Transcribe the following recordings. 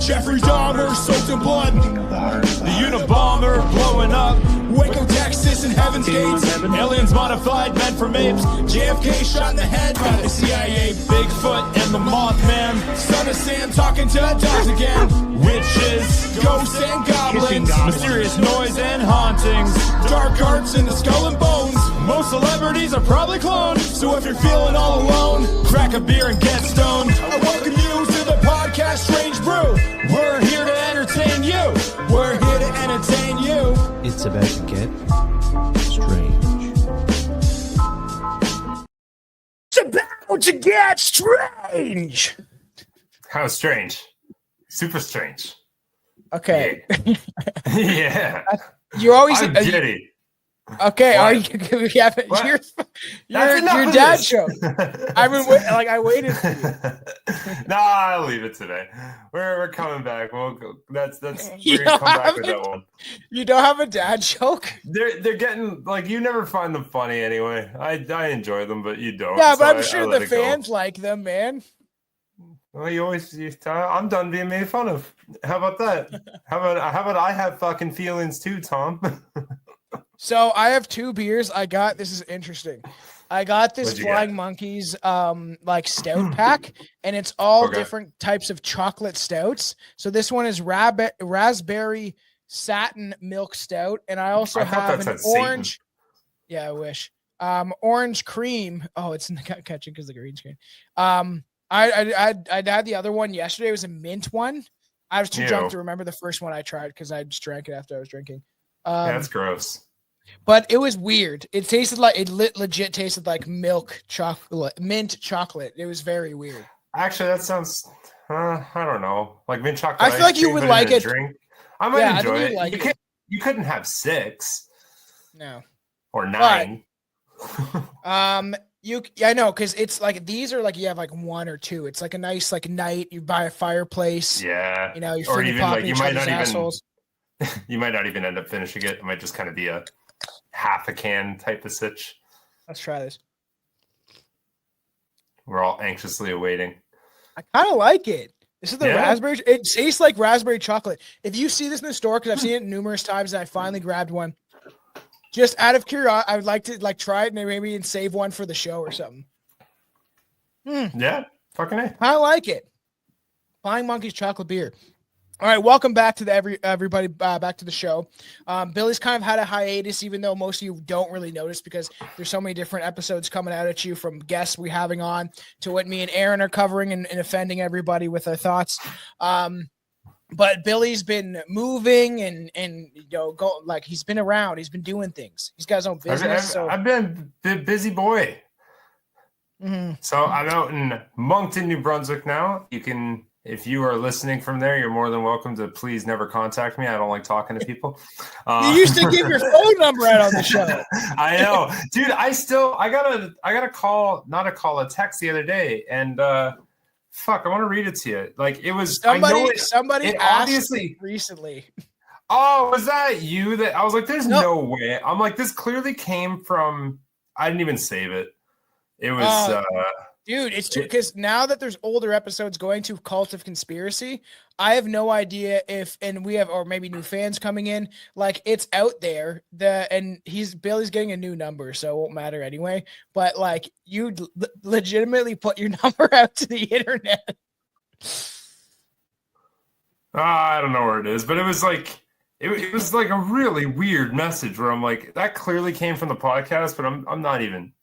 Jeffrey Dahmer soaked in blood. The Unabomber blowing up. Waco, Texas, and Heaven's Gates. Aliens modified, meant for apes. JFK shot in the head by the CIA. Bigfoot and the Mothman. Son of Sam talking to dogs again. Witches, ghosts, and goblins. Mysterious noise and hauntings. Dark arts in the skull and bones. Most celebrities are probably cloned. So if you're feeling all alone, crack a beer and get stoned. I welcome you to the podcast Strange Brew. We're here to entertain you. We're here to entertain you. It's about to get strange. It's about to get strange. How strange? Super strange. Okay. Yeah. You always. I'm giddy. Okay, What? are you? Your dad joke. I waited for you. No, I'll leave it today. We're coming back. We're gonna come back with that one. You don't have a dad joke? They're getting like you never find them funny anyway. I enjoy them, but you don't. Yeah, so but I'm I sure let the it go. fans like them, man. Well, I'm done being made fun of. How about that? How about I have fucking feelings too, Tom? So I have 2 beers. This is interesting. I got this What'd you Flying get? Monkeys like stout pack, and it's all Okay. different types of chocolate stouts. So this one is raspberry satin milk stout, and I also I thought have that an said Satan. orange. Yeah, I wish. Orange cream. Oh, it's not catching because the green screen. I had the other one yesterday. It was a mint one. I was too drunk to remember the first one I tried because I just drank it after I was drinking. Yeah, that's gross. But it was weird. It tasted like legit tasted like milk chocolate, mint chocolate. It was very weird. Actually, that sounds. I don't know, like mint chocolate. I feel like you would like it. Drink. I might enjoy it. Like you couldn't have 6. No. Or 9. I know, because it's like these are like you have like 1 or 2. It's like a nice like night. You buy a fireplace. Yeah. You know, you or even like you might not assholes. even. You might not even end up finishing it. It might just kind of be a half a can type of sitch. Let's try this. We're all anxiously awaiting. I kind of like it. This is the Yeah? raspberry. It tastes like raspberry chocolate. If you see this in the store, because I've seen it numerous times, and I finally grabbed one. Just out of curiosity, I would like to like try it and maybe save one for the show or something. Yeah, fucking A. I like it. Flying Monkeys chocolate beer. All right, welcome back to everybody back to the show. Billy's kind of had a hiatus, even though most of you don't really notice because there's so many different episodes coming out at you from guests we having on to what me and Aaron are covering and offending everybody with our thoughts. But Billy's been moving and he's been around. He's been doing things. He's got his own business. I've been a busy boy. Mm-hmm. So I'm out in Moncton, New Brunswick now. You can, if you are listening from there, you're more than welcome to please never contact me. I don't like talking to people. You used to give your phone number out on the show. I know, dude. I got a call, not a call, a text the other day, and fuck, I want to read it to you. Like it was somebody it asked obviously recently. Oh, was that you? That I was like, there's no way. I'm like, this clearly came from. I didn't even save it. It was. Dude, it's true because now that there's older episodes going to Cult of Conspiracy, I have no idea if, and we have, or maybe new fans coming in, like it's out there. Billy's getting a new number, so it won't matter anyway. But like, you legitimately put your number out to the internet. I don't know where it is, but it was like it was like a really weird message where I'm like, that clearly came from the podcast, but I'm not even.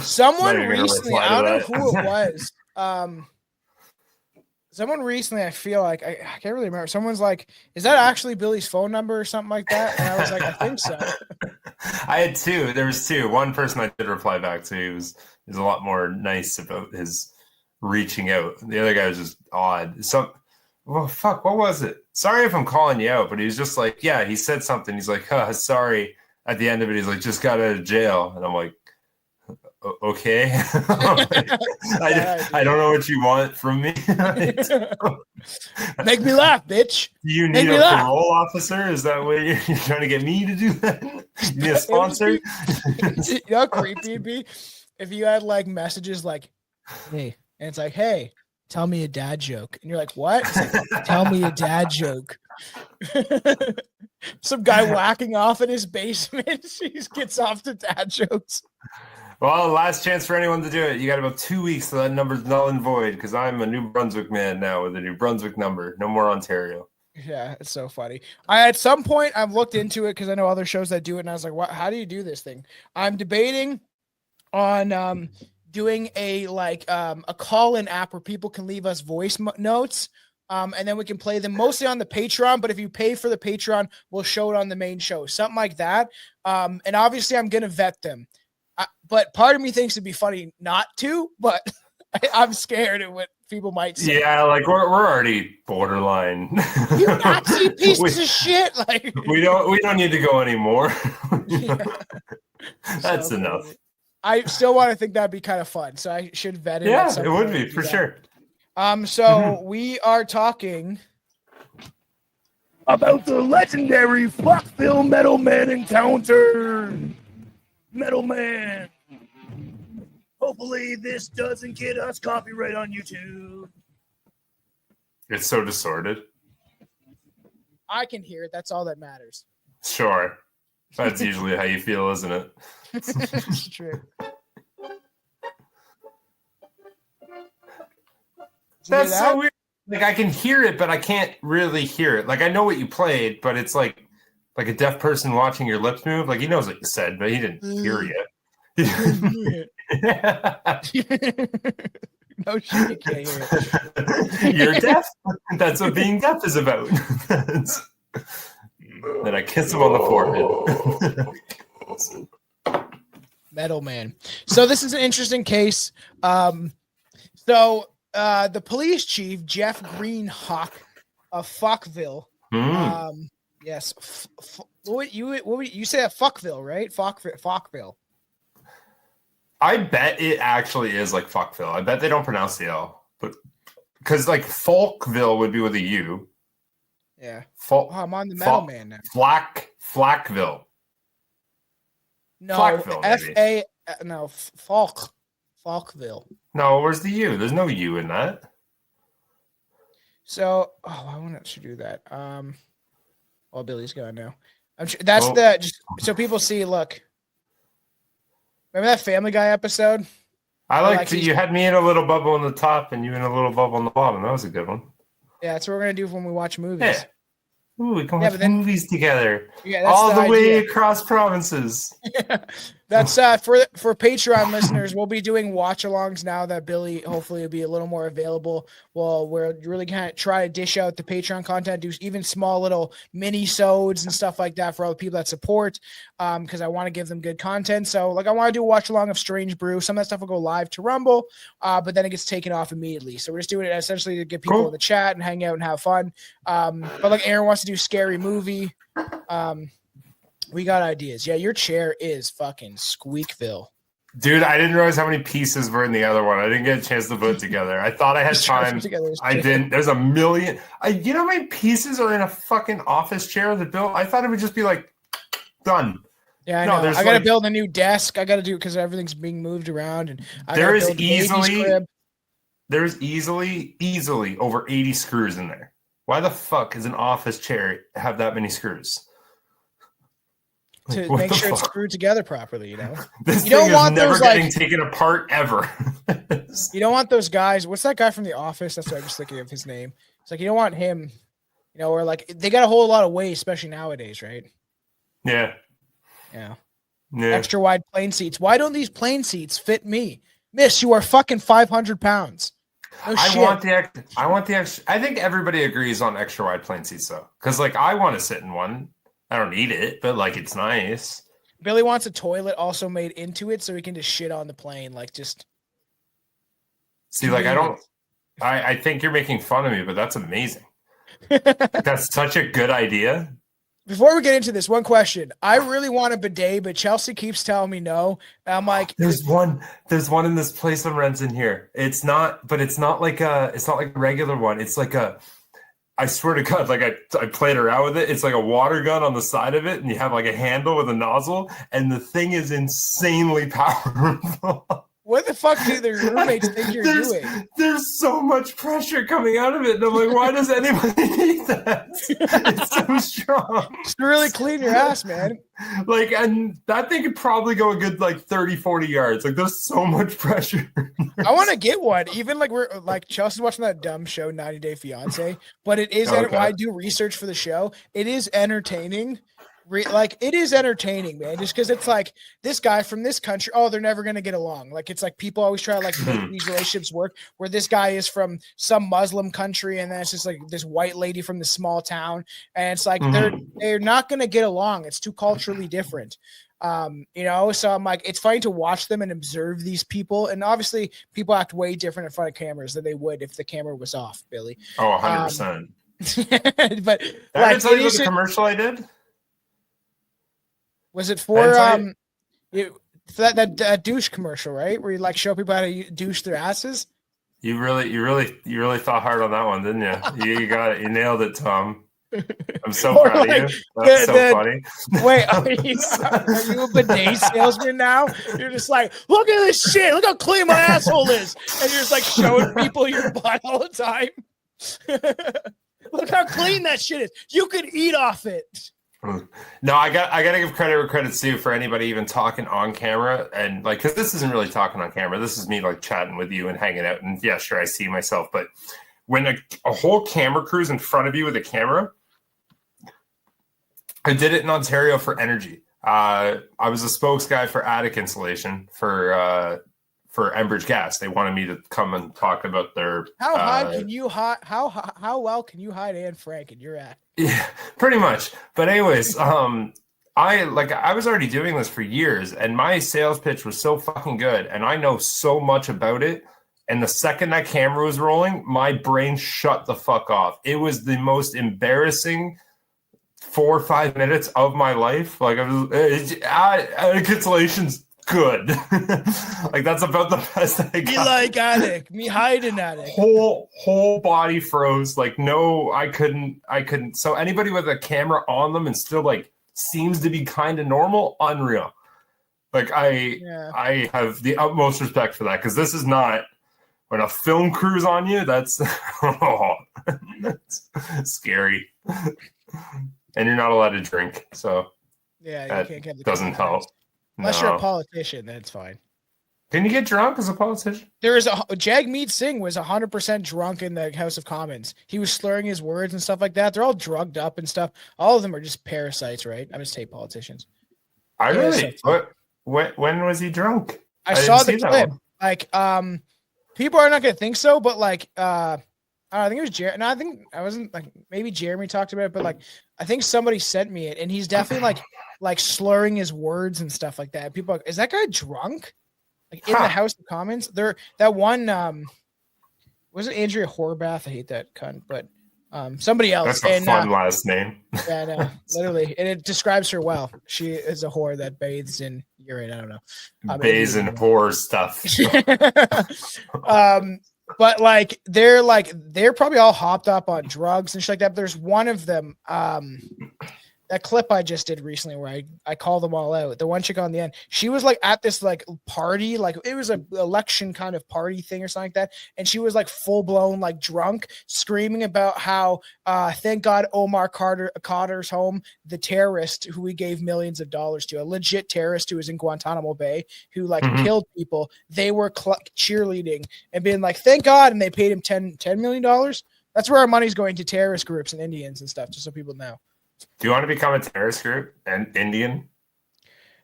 Someone recently, I don't know who it was. Someone recently, I feel like I can't really remember. Someone's like, "Is that actually Billy's phone number or something like that?" And I was like, "I think so." I had 2. There was 2. One person I did reply back to. He was a lot more nice about his reaching out. The other guy was just odd. Well, fuck, what was it? Sorry if I'm calling you out, but he was just like, yeah, he said something. He's like, sorry. At the end of it, he's like, just got out of jail. And I'm like, okay. I don't know what you want from me. Make me laugh, bitch. Do you need a parole officer? Is that what you're trying to get me to do that? You need a sponsor? You know how creepy it'd be if you had like messages like, hey, and it's like, hey, tell me a dad joke. And you're like, what? It's like, tell me a dad joke. Some guy whacking off in his basement. He gets off to dad jokes. Well, last chance for anyone to do it. You got about 2 weeks, so that number's null and void because I'm a New Brunswick man now with a New Brunswick number. No more Ontario. Yeah, it's so funny. At some point, I've looked into it because I know other shows that do it, and I was like, "What? How do you do this thing?" I'm debating on doing a call-in app where people can leave us voice notes, and then we can play them mostly on the Patreon. But if you pay for the Patreon, we'll show it on the main show, something like that. And obviously, I'm gonna vet them. But part of me thinks it'd be funny not to, but I'm scared of what people might say. Yeah, like we're already borderline. You Nazi pieces of shit! Like we don't need to go anymore. Yeah. That's so enough. Funny. I still want to think that'd be kind of fun, so I should vet it. Yeah, it would be for sure. So we are talking About the legendary Falkville Metal Man encounter. Metal Man. Hopefully this doesn't get us copyright on YouTube. It's so distorted. I can hear it. That's all that matters. Sure. That's usually how you feel, isn't it? It's true. That's so weird. Like I can hear it, but I can't really hear it. Like I know what you played, but it's like a deaf person watching your lips move. Like he knows what you said, but he didn't hear you. No shit, you can't hear it. You're deaf? That's what being deaf is about. Then I kiss him on the forehead. Metal Man. So this is an interesting case. The police chief, Jeff Greenhawk of Falkville. Yes. What you say at Falkville, right? Falkville. I bet it actually is like Falkville. I bet they don't pronounce the L, but because like Falkville would be with a U. Yeah. I'm on the Metal Man now. Falkville. No, Falkville, F-A. No, Falkville. No, where's the U? There's no U in that. So, I wanted to do that. Well, Billy's gone now. So people see. Look, remember that Family Guy episode? I like that you had me in a little bubble on the top and you in a little bubble on the bottom. That was a good one. Yeah, that's what we're gonna do when we watch movies. Yeah. Ooh, we can watch movies together. Yeah, that's all the way idea. Across provinces. That's for Patreon listeners. We'll be doing watch-alongs now that Billy hopefully will be a little more available. Well, we're really kind of try to dish out the Patreon content, do even small little mini-sodes and stuff like that for all the people that support, because I want to give them good content. So, like, I want to do a watch-along of Strange Brew. Some of that stuff will go live to Rumble, but then it gets taken off immediately. So we're just doing it essentially to get people in the chat and hang out and have fun. But like Aaron wants to do Scary Movie. We got ideas. Yeah, your chair is fucking Squeakville. Dude, I didn't realize how many pieces were in the other one. I didn't get a chance to put it together. I thought I had time. I didn't. There's a million. You know how many pieces are in a fucking office chair that built? I thought it would just be like, done. Yeah, I know. I got to build a new desk. I got to do it because everything's being moved around. And there's easily over 80 screws in there. Why the fuck does an office chair have that many screws? To make sure it's screwed together properly, you know. This thing is never getting taken apart ever. You don't want those guys. What's that guy from The Office? That's what I'm just thinking of his name. It's like you don't want him, you know, or like they got a whole lot of weight, especially nowadays, right? Yeah. Extra wide plane seats. Why don't these plane seats fit me? Miss, you are fucking 500 pounds. No I shit. want the extra. I think everybody agrees on extra wide plane seats though, because like I want to sit in one. I don't need it, but like it's nice. Billy wants a toilet also made into it so he can just shit on the plane, like just. See, like I think you're making fun of me, but that's amazing. That's such a good idea. Before we get into this, one question. I really want a bidet, but Chelsea keeps telling me no. And I'm like, there's one in this place I'm renting here. It's not like a regular one. It's like I swear to God, like I played around with it. It's like a water gun on the side of it, and you have like a handle with a nozzle, and the thing is insanely powerful. What the fuck do their roommates think you're doing? There's so much pressure coming out of it. And I'm like, why does anybody need that? It's so strong. Just really clean your ass, man. Like, and that thing could probably go a good like 30, 40 yards. Like, there's so much pressure. I want to get one. Even like we're like Chelsea's watching that dumb show, 90 Day Fiance, but it is, Okay. when I do research for the show, it is entertaining. Like it is entertaining, man, just because it's like this guy from this country, oh, they're never gonna get along. Like it's like people always try to like make these relationships work where this guy is from some Muslim country and then it's just like this white lady from the small town, and it's like they're not gonna get along. It's too culturally different. You know, so I'm like, it's funny to watch them and observe these people, and obviously people act way different in front of cameras than they would if the camera was off, Billy. Oh, 100%. But Did I ever tell you about the commercial I did? Was it for that douche commercial, right? Where you like show people how to douche their asses? You really thought hard on that one, didn't you? You got it. You nailed it, Tom. I'm so proud of you. That's so funny. Wait, are you a bidet salesman now? You're just like, look at this shit. Look how clean my asshole is. And you're just like showing people your butt all the time. Look how clean that shit is. You could eat off it. No, I gotta give credit where credit's due for anybody even talking on camera, and like, because this isn't really talking on camera. This is me like chatting with you and hanging out, and yeah, sure, I see myself, but when a whole camera crew's in front of you with a camera, I did it in Ontario for energy. I was a spokes guy for attic insulation for Enbridge Gas. They wanted me to come and talk about their how well can you hide Anne Frank in your attic? Yeah, pretty much. But anyways, I was already doing this for years, and my sales pitch was so fucking good, and I know so much about it. And the second that camera was rolling, my brain shut the fuck off. It was the most embarrassing 4 or 5 minutes of my life. Like, attic insulation's good. Like, that's about the best I got. Me like attic, me hiding attic. Whole body froze. Like, no, I couldn't. So anybody with a camera on them and still like seems to be kind of normal, unreal. Like, I have the utmost respect for that, because this is not, when a film crew's on you, that's that's scary. And you're not allowed to drink, so yeah, you that can't get the doesn't help. Unless you're a politician, that's fine. Can you get drunk as a politician? There is Jagmeet Singh was 100% drunk in the House of Commons. He was slurring his words and stuff like that. They're all drugged up and stuff. All of them are just parasites, right? I just hate politicians. When was he drunk? I saw the clip. Like, people are not gonna think so, but like, I think it was Jeremy. No, I think I wasn't like, maybe Jeremy talked about it, but like, I think somebody sent me it, and he's definitely like slurring his words and stuff like that. People are like, is that guy drunk? Like in the House of Commons, that one was it Andrea Horvath? I hate that cunt, but somebody else. That's a fun last name. Yeah, no, literally, and it describes her well. She is a whore that bathes in urine. I don't know. Bathes in whore stuff. But like they're probably all hopped up on drugs and shit like that. But there's one of them. That clip I just did recently where I call them all out. The one chick on the end, she was like at this like party, like it was a election kind of party thing or something like that. And she was like full blown, like drunk, screaming about how, thank God Omar Khadr's home, the terrorist who we gave millions of dollars to, a legit terrorist who was in Guantanamo Bay, who like killed people. They were cheerleading and being like, thank God. And they paid him $10 million. That's where our money's going, to terrorist groups and Indians and stuff, just so people know. Do you want to become a terrorist group and Indian?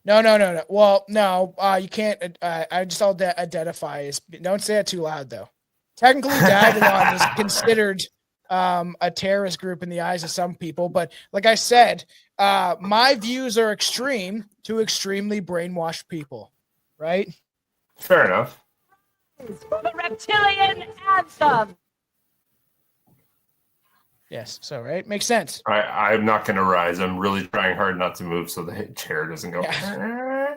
No. Well, no, you can't. I just identify as. Don't say it too loud, though. Technically, Dagalon is considered a terrorist group in the eyes of some people, but like I said, my views are extreme to extremely brainwashed people. Right? Fair enough. For the reptilian anthem. Yes, so right, makes sense. I'm not going to rise. I'm really trying hard not to move so the chair doesn't go. Yeah.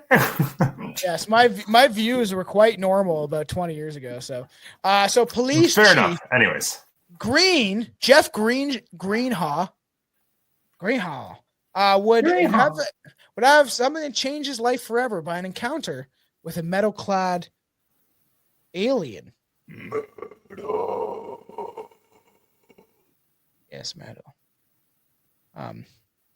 Yes, my views were quite normal about 20 years ago. So police fair chief, enough. Anyways, Jeff Greenhaw would have something that change his life forever by an encounter with a metal-clad alien. Yes, metal.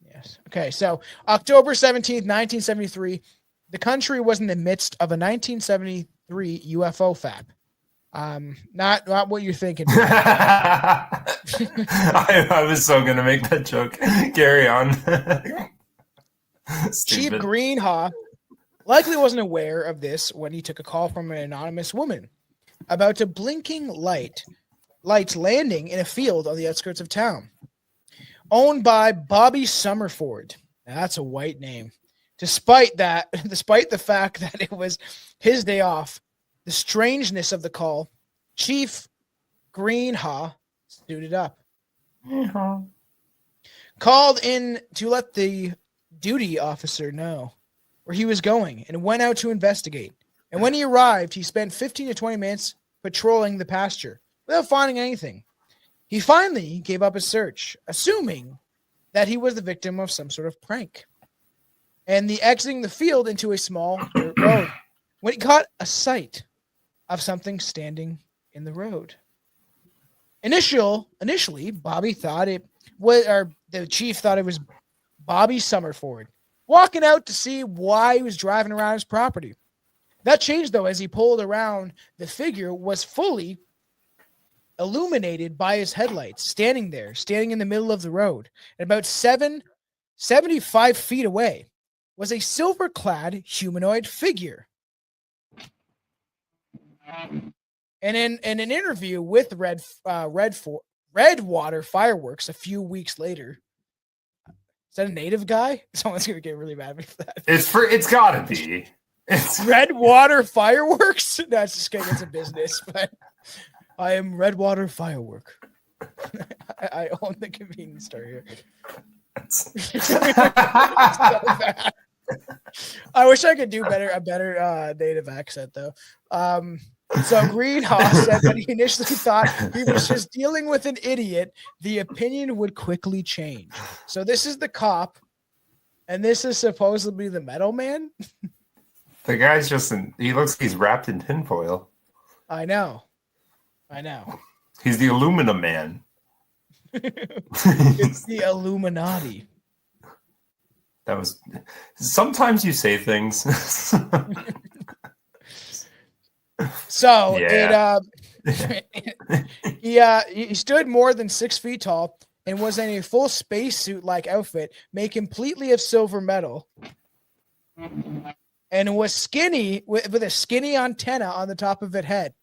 Yes. Okay, so October 17th, 1973, the country was in the midst of a 1973 UFO fap. Not what you're thinking. I was so gonna make that joke. Carry on. Chief Greenhaw likely wasn't aware of this when he took a call from an anonymous woman about a blinking lights landing in a field on the outskirts of town, owned by Bobby Summerford. Now, that's a white name. Despite the fact that it was his day off, the strangeness of the call, Chief Greenhaw suited up. Called in to let the duty officer know where he was going and went out to investigate. And when he arrived, he spent 15 to 20 minutes patrolling the pasture without finding anything. He finally gave up his search, assuming that he was the victim of some sort of prank. And exiting the field into a small dirt road when he caught a sight of something standing in the road. Initially, Bobby thought it was, or the chief thought it was Bobby Summerford walking out to see why he was driving around his property. That changed, though, as he pulled around. The figure was fully illuminated by his headlights, standing in the middle of the road. And about 75 feet away was a silver-clad humanoid figure. And in an interview with Redwater Fireworks a few weeks later, is that a native guy? Someone's gonna get really mad at me for that. It's gotta be. It's Redwater Fireworks? No, it's just kidding. It's a business, but I am Redwater Firework. I own the convenience store here. So bad. I wish I could do a better native accent though. So Greenhaw said that he initially thought he was just dealing with an idiot. The opinion would quickly change. So this is the cop, and this is supposedly the Metal Man. The guy's he looks like he's wrapped in tinfoil. I know. He's the aluminum man. It's the Illuminati. Sometimes you say things. So yeah. He stood more than 6 feet tall and was in a full spacesuit-like outfit made completely of silver metal, and was skinny with a skinny antenna on the top of his head.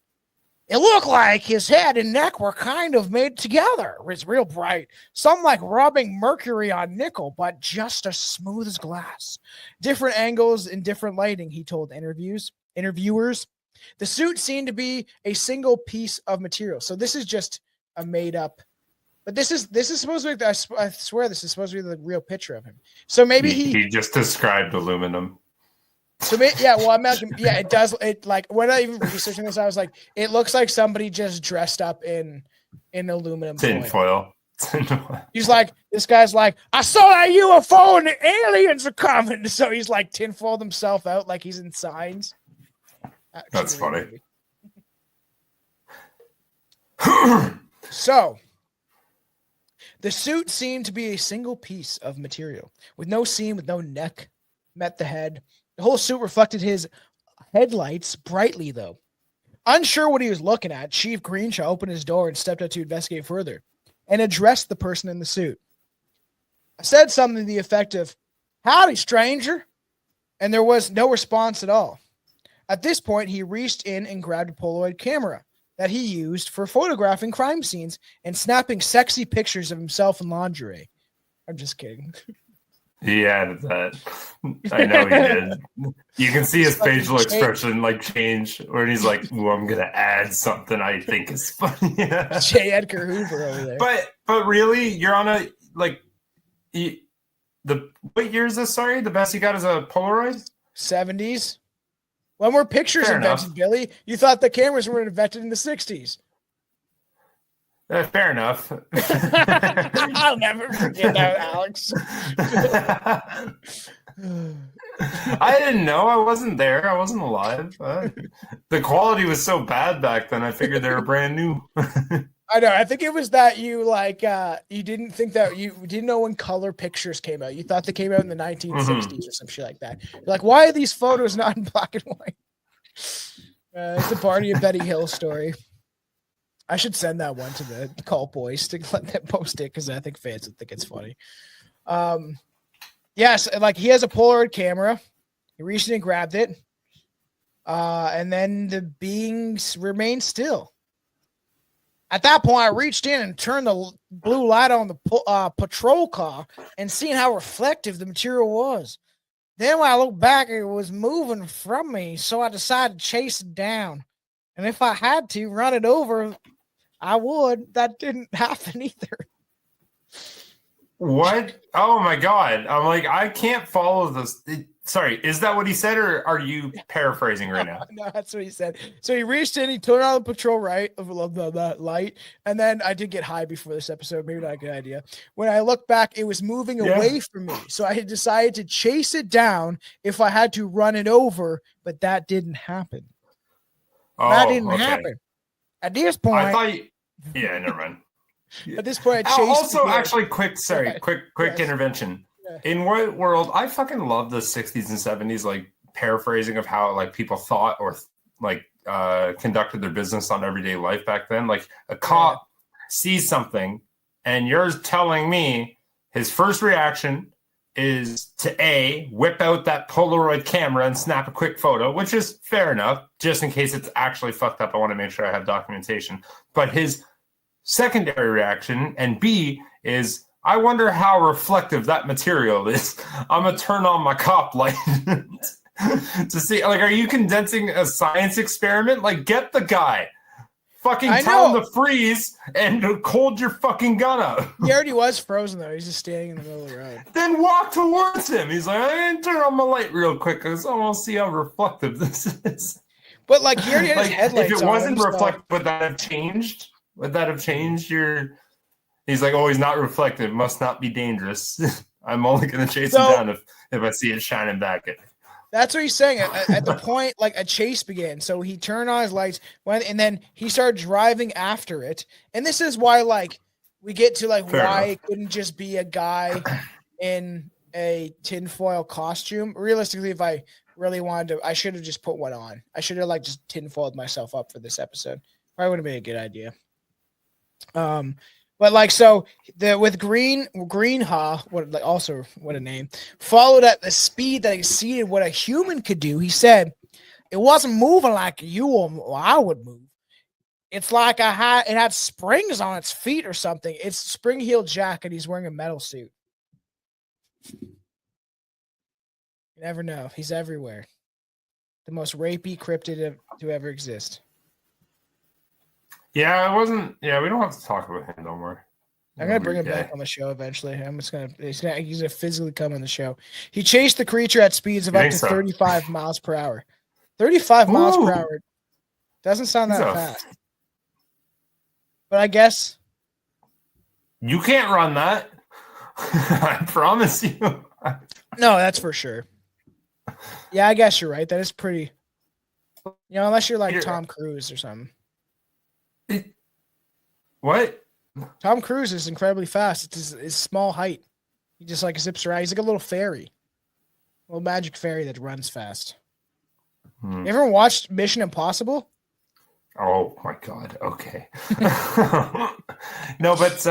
It looked like his head and neck were kind of made together. It was real bright. Some like rubbing mercury on nickel, but just as smooth as glass. Different angles and different lighting, he told interviewers. The suit seemed to be a single piece of material. So this is just a made up. But this is supposed to be, I swear this is supposed to be the real picture of him. So maybe he just described aluminum. So it does. It like when I even researching this, I was like, it looks like somebody just dressed up in aluminum tinfoil. He's like, this guy's like, I saw that UFO and the aliens are coming. So he's like tinfoiled himself out like he's in Signs. That's funny. So the suit seemed to be a single piece of material with no seam, with no neck, met the head. The whole suit reflected his headlights brightly, though. Unsure what he was looking at, Chief Greenshaw opened his door and stepped out to investigate further and addressed the person in the suit. I said something to the effect of, "Howdy, stranger," and there was no response at all. At this point, he reached in and grabbed a Polaroid camera that he used for photographing crime scenes and snapping sexy pictures of himself in lingerie. I'm just kidding. He added that. I know he did. You can see his facial expression like change, where he's like, "Ooh, I'm gonna add something I think is funny." J. Edgar Hoover over there. But really, you're on a like what year is this? Sorry, the best you got is a Polaroid. 70s. When were pictures Fair invented, enough. Billy? You thought the cameras were invented in the 60s. Fair enough. I'll never forget that, Alex. I didn't know. I wasn't there. I wasn't alive. The quality was so bad back then. I figured they were brand new. I know. I think it was that you you didn't think that you didn't know when color pictures came out. You thought they came out in the 1960s or some shit like that. You're like, why are these photos not in black and white? It's a Barney and Betty Hill story. I should send that one to the Cult Boys to let them post it because I think fans would think it's funny. Yes, like he has a Polaroid camera. He reached in and grabbed it. And then the beings remained still. At that point, I reached in and turned the blue light on the patrol car and seen how reflective the material was. Then when I looked back, it was moving from me, so I decided to chase it down. And if I had to run it over, I would. That didn't happen either. What? Oh my God. I'm like, I can't follow this. Sorry, is that what he said, or are you paraphrasing right now? No, that's what he said. So he reached in, he turned on the patrol light, and then I did get high before this episode. Maybe not a good idea. When I looked back, it was moving away from me. So I had decided to chase it down if I had to run it over, but that didn't happen. That didn't happen. At this point, I thought yeah, never mind. At this point, I chased also, actually, quick intervention. Yeah. In what world? I fucking love the 60s and 70s, like paraphrasing of how like people thought or like conducted their business on everyday life back then. Like a cop sees something, and you're telling me his first reaction is to whip out that Polaroid camera and snap a quick photo, which is fair enough. Just in case it's actually fucked up, I want to make sure I have documentation. But his secondary reaction, and B, is I wonder how reflective that material is. I'm going to turn on my cop light to see. Like, are you condensing a science experiment? Like, get the guy. Fucking tell him to freeze and hold your fucking gun up. He already was frozen, though. He's just standing in the middle of the road. Then walk towards him. He's like, I'm going to turn on my light real quick because I want to see how reflective this is. But, like, he already had his headlights on. If it wasn't reflective, would that have changed? Would that have changed your... He's like, oh, he's not reflective. Must not be dangerous. I'm only going to chase him down if I see it shining back at me. That's what he's saying. At the point, like, a chase began. So he turned on his lights, and then he started driving after it. And this is why, like, we get to, like, Fair why enough. it couldn't just be a guy in a tinfoil costume. Realistically, if I really wanted to, I should have just put one on. I should have, like, just tinfoiled myself up for this episode. Probably would have been a good idea. But like, so with Greenhaw, what a name, followed at the speed that exceeded what a human could do. He said, it wasn't moving like you or I would move. It's like it had springs on its feet or something. It's spring-heeled Jack, and he's wearing a metal suit. You never know. He's everywhere. The most rapey cryptid to ever exist. Yeah, it wasn't. Yeah, we don't have to talk about him no more. I'm gonna bring him back on the show eventually. He's gonna physically come on the show. He chased the creature at speeds of up to 35 miles per hour. 35 miles per hour doesn't sound that fast. But I guess you can't run that. I promise you. No, that's for sure. Yeah, I guess you're right. That is pretty. Unless you're like Tom Cruise or something. What? Tom Cruise is incredibly fast. It's his small height. He just like zips around. He's like a little fairy, a little magic fairy that runs fast. You ever watched Mission Impossible? Oh my God. Okay. No, but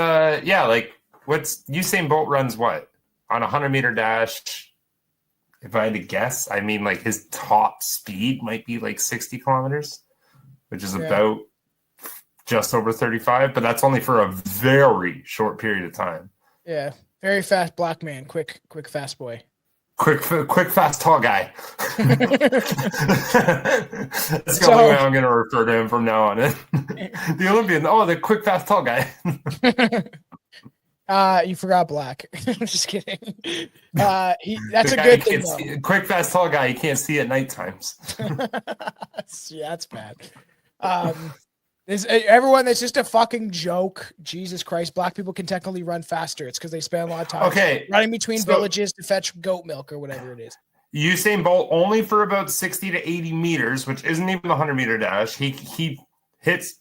yeah, like Usain Bolt runs what on a 100-meter dash? If I had to guess, I mean, like his top speed might be like 60 kilometers, which is about just over 35, but that's only for a very short period of time. Yeah. Very fast black man. Quick, fast boy. Quick, fast, tall guy. That's the only way I'm going to refer to him from now on. The Olympian. Oh, the quick, fast, tall guy. You forgot black. I'm just kidding. That's a good thing. Quick, fast, tall guy. You can't see at night times. Yeah, that's bad. Everyone, that's just a fucking joke. Jesus Christ. Black people can technically run faster. It's because they spend a lot of time running between villages to fetch goat milk or whatever it is. Usain Bolt only for about 60 to 80 meters, which isn't even the 100-meter dash. He hits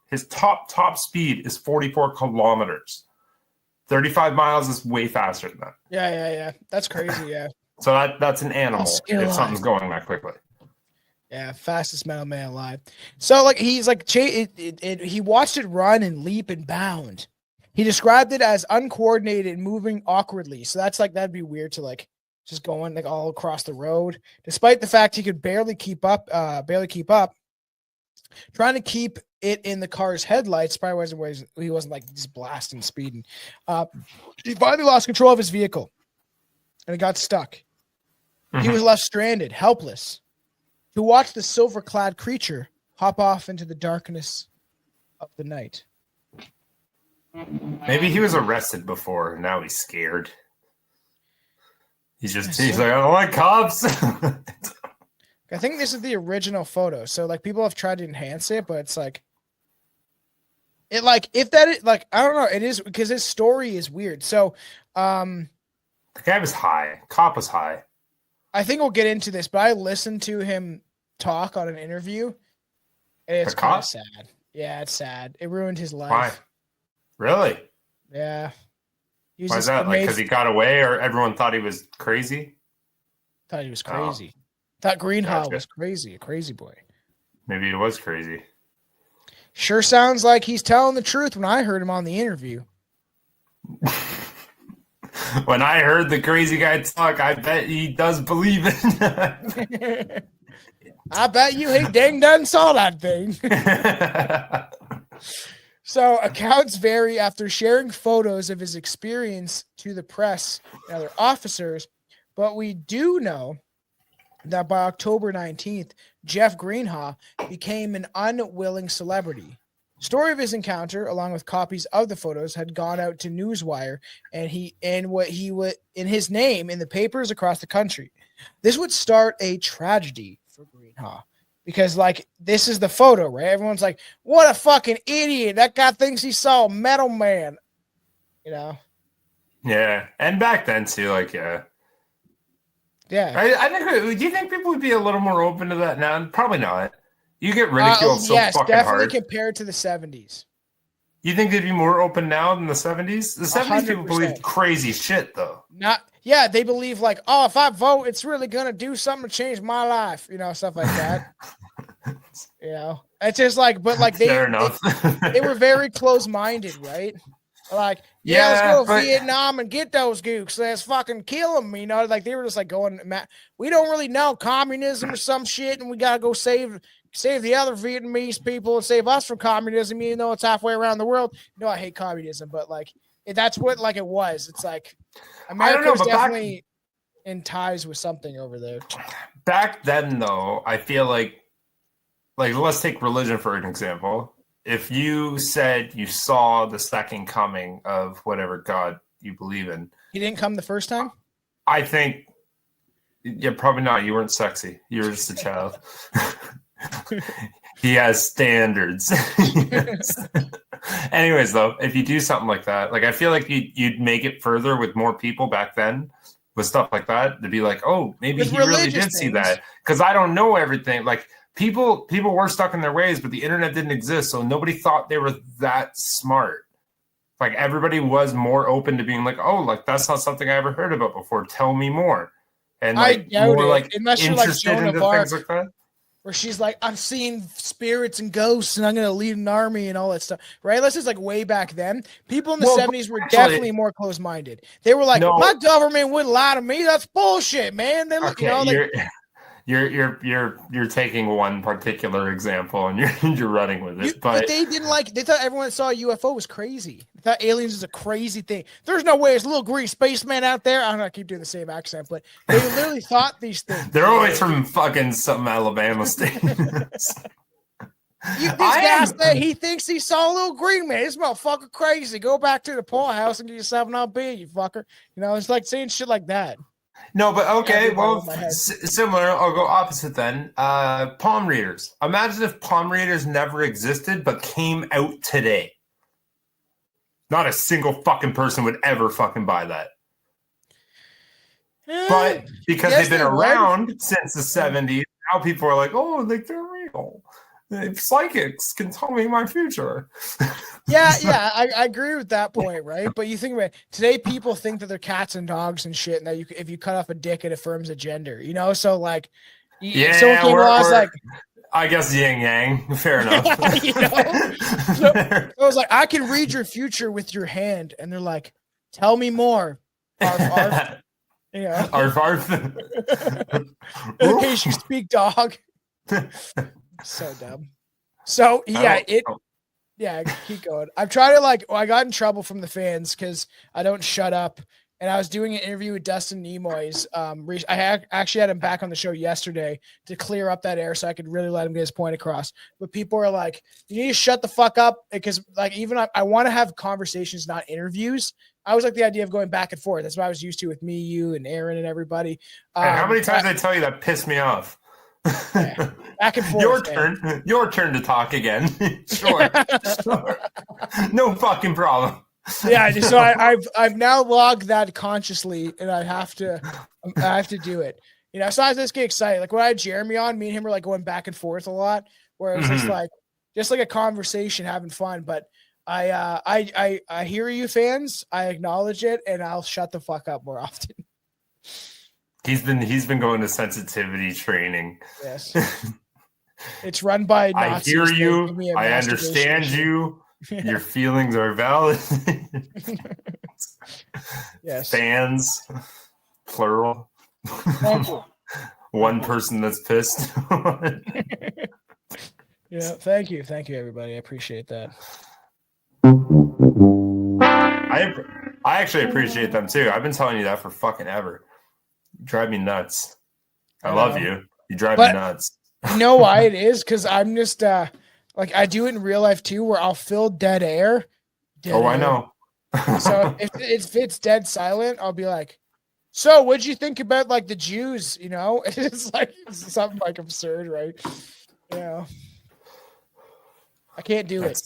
his top speed is 44 kilometers. 35 miles is way faster than that. Yeah. That's crazy, yeah. So that's an animal if something's going that quickly. Yeah, fastest metal man alive. So like he's like he watched it run and leap and bound. He described it as uncoordinated and moving awkwardly. So that's like that'd be weird to like just going like all across the road, despite the fact he could barely keep up. Trying to keep it in the car's headlights probably he wasn't like just blasting, speeding. He finally lost control of his vehicle, and it got stuck. He was left stranded, helpless, to watch the silver-clad creature hop off into the darkness of the night. Maybe he was arrested before, and now he's scared. He's like, I don't like cops. I think this is the original photo. So like people have tried to enhance it, but it's like it like if that is like I don't know, it is because his story is weird. So the guy was high. Cop was high. I think we'll get into this, but I listened to him talk on an interview, and it's kind of sad. Yeah, it's sad. It ruined his life. Why? Really? Yeah. Why is that? Like, because he got away, or everyone thought he was crazy? Thought he was crazy. Thought Greenhaw was crazy, a crazy boy. Maybe he was crazy. Sure sounds like he's telling the truth when I heard him on the interview. When I heard the crazy guy talk, I bet he does believe it. I bet you he done saw that thing. So accounts vary after sharing photos of his experience to the press and other officers, but we do know that by October 19th, Jeff Greenhaw became an unwilling celebrity. Story of his encounter, along with copies of the photos, had gone out to Newswire and in his name in the papers across the country. This would start a tragedy for Greenhaw because, like, this is the photo, right? Everyone's like, "What a fucking idiot! That guy thinks he saw a Metal Man," you know? Yeah, and back then too, like, yeah. I think. Do you think people would be a little more open to that now? Probably not. You get ridiculed so fucking hard. Yes, definitely compared to the 70s. You think they'd be more open now than the 70s? The 70s 100%. People believe crazy shit, though. They believe like, oh, if I vote, it's really gonna do something to change my life, you know, stuff like that. You know, it's just like, but like they were very close-minded, right? Like, let's go to Vietnam and get those gooks. Let's fucking kill them, you know? Like, they were just like going, we don't really know communism or some shit, and we got to go save the other Vietnamese people and save us from communism, even though it's halfway around the world. No, I hate communism, but, like, that's what, like, it was. It's like, America was definitely in ties with something over there. Back then, though, I feel like, let's take religion for an example. If you said you saw the second coming of whatever God you believe in. He didn't come the first time? I think, probably not. You weren't sexy. You were just a child. He has standards. Anyways, though, if you do something like that, like I feel like you'd make it further with more people back then with stuff like that to be like, oh, maybe he really did see that. Because I don't know everything. Like, People were stuck in their ways, but the internet didn't exist, so nobody thought they were that smart. Like, everybody was more open to being like, "Oh, like that's not something I ever heard about before. Tell me more." And like, more like unless you're like Joan of Arc, things like that, where she's like, "I'm seeing spirits and ghosts, and I'm going to lead an army and all that stuff." Right? This is like way back then. People in the 70s were definitely more close-minded. They were like, "My government wouldn't lie to me. That's bullshit, man." They look, You're taking one particular example and you're running with it. But they didn't they thought everyone that saw a UFO was crazy. They thought aliens is a crazy thing. There's no way there's a little green spaceman out there. I'm not keep doing the same accent, but they literally thought these things. They're always from fucking some Alabama state. He thinks he saw a little green man. This motherfucker crazy. Go back to the poorhouse and get yourself an beer, you fucker. You know, it's like saying shit like that. No, but okay. Everybody Well, in my head. similar. I'll go opposite then. Palm readers. Imagine if palm readers never existed but came out today. Not a single fucking person would ever fucking buy that. But because Yes, they've been they would. around since the 70s, now people are like, oh, like they're real. Psychics can tell me my future. Yeah, I agree with that point, right? But you think about it, today, people think that they're cats and dogs and shit, and that if you cut off a dick, it affirms a gender, you know? So, like, someone came along, I was like, I guess yin yang. Fair enough. you know? So I was like, I can read your future with your hand, and they're like, tell me more. Arf, arf. Yeah. Arf, arf. In case you speak dog. So dumb. So yeah, keep going. I'm trying to I got in trouble from the fans because I don't shut up. And I was doing an interview with Dustin Nimoy's. I actually had him back on the show yesterday to clear up that air so I could really let him get his point across. But people are like, you need to shut the fuck up, because even I want to have conversations, not interviews. I always like the idea of going back and forth. That's what I was used to with me, you, and Aaron and everybody. And how many times I tell you that pissed me off? Yeah, back and forth. Your turn to talk again. Sure. No fucking problem. Yeah, so I've now logged that consciously, and I have to do it. You know, so I just get excited. Like when I had Jeremy on, me and him were like going back and forth a lot, where it was just like a conversation, having fun. But I hear you, fans. I acknowledge it, and I'll shut the fuck up more often. He's been going to sensitivity training. Yes. It's run by Nazis. I hear you. I understand you. Yeah. Your feelings are valid. Yes. Fans, plural. Thank you. One person that's pissed. Yeah, thank you, everybody. I appreciate that. I actually appreciate them too. I've been telling you that for fucking ever. You drive me nuts. I love you. You drive me nuts. You know why it is? Because I'm just like I do it in real life too, where I'll fill dead air. I know. So if it's dead silent, I'll be like, "So, what'd you think about like the Jews?" You know, it's something like absurd, right? You know, I can't do it.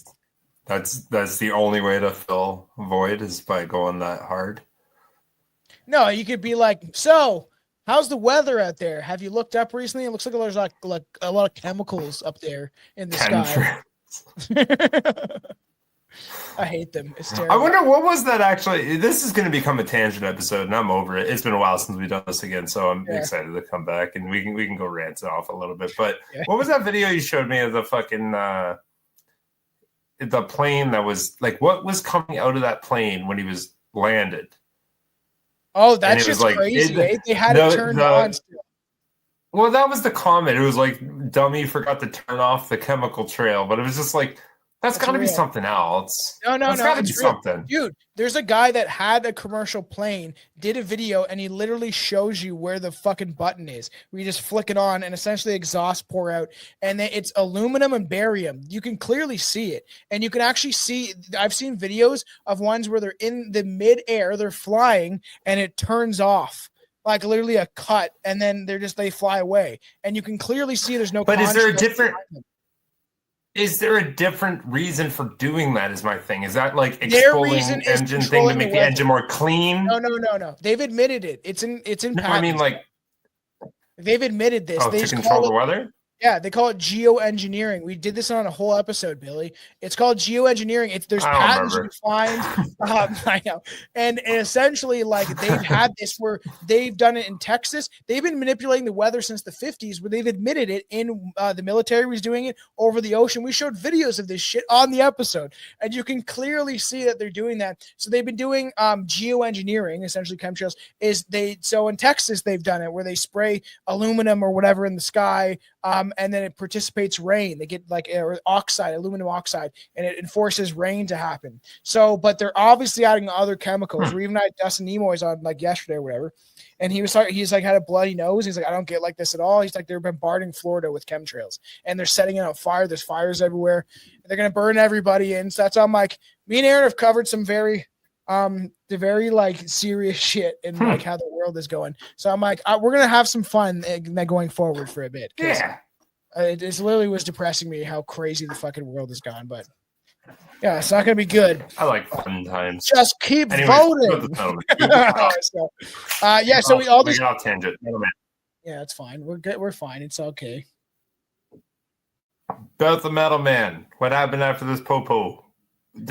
That's the only way to fill void is by going that hard. No, you could be like, "So, how's the weather out there? Have you looked up recently? It looks like there's like a lot of chemicals up there in the sky." I hate them. It's terrible. I wonder what was that actually. This is going to become a tangent episode, and I'm over it. It's been a while since we've done this again, so I'm excited to come back and we can go rant off a little bit. But what was that video you showed me of the fucking the plane that was like, what was coming out of that plane when he was landed? Oh, that's just like, crazy. They had it turned on still. Well, that was the comment. It was like, dummy forgot to turn off the chemical trail, but it was just like, that's got to be something else. No, that's got to be something. Dude, there's a guy that had a commercial plane, did a video, and he literally shows you where the fucking button is. Where you just flick it on, and essentially exhaust pour out. And then it's aluminum and barium. You can clearly see it. And you can actually see, I've seen videos of ones where they're in the mid-air, they're flying, and it turns off. Like literally a cut, and then they fly away. And you can clearly see there's no. But is there a different reason for doing that? Is my thing. Is that like exfoliating engine thing to make the engine more clean? No. They've admitted it. It's in patents. I mean, like they've admitted this. They to control the weather. Yeah, they call it geoengineering. We did this on a whole episode, Billy. It's called geoengineering. There's patents you find. I know. And essentially, like, they've had this where they've done it in Texas. They've been manipulating the weather since the 50s, where they've admitted it in the military was doing it over the ocean. We showed videos of this shit on the episode, and you can clearly see that they're doing that. So they've been doing geoengineering, essentially chemtrails. So in Texas, they've done it where they spray aluminum or whatever in the sky. And then it participates rain. They get like oxide, aluminum oxide, and it enforces rain to happen. So, but they're obviously adding other chemicals. We even had Dustin Nimoy's on like yesterday or whatever, and he's like had a bloody nose. He's like, I don't get like this at all. He's like, they're bombarding Florida with chemtrails, and they're setting it on fire. There's fires everywhere. They're gonna burn everybody in. So that's I'm like, me and Aaron have covered some very like serious shit and like how the world is going. So I'm like, we're gonna have some fun going forward for a bit. Yeah. It literally was depressing me how crazy the fucking world has gone, but yeah, it's not gonna be good. I like fun times. Just keep voting. So we all just got off tangent. Yeah, it's fine. We're good. We're fine. It's okay. About the Metal Man. What happened after this popo?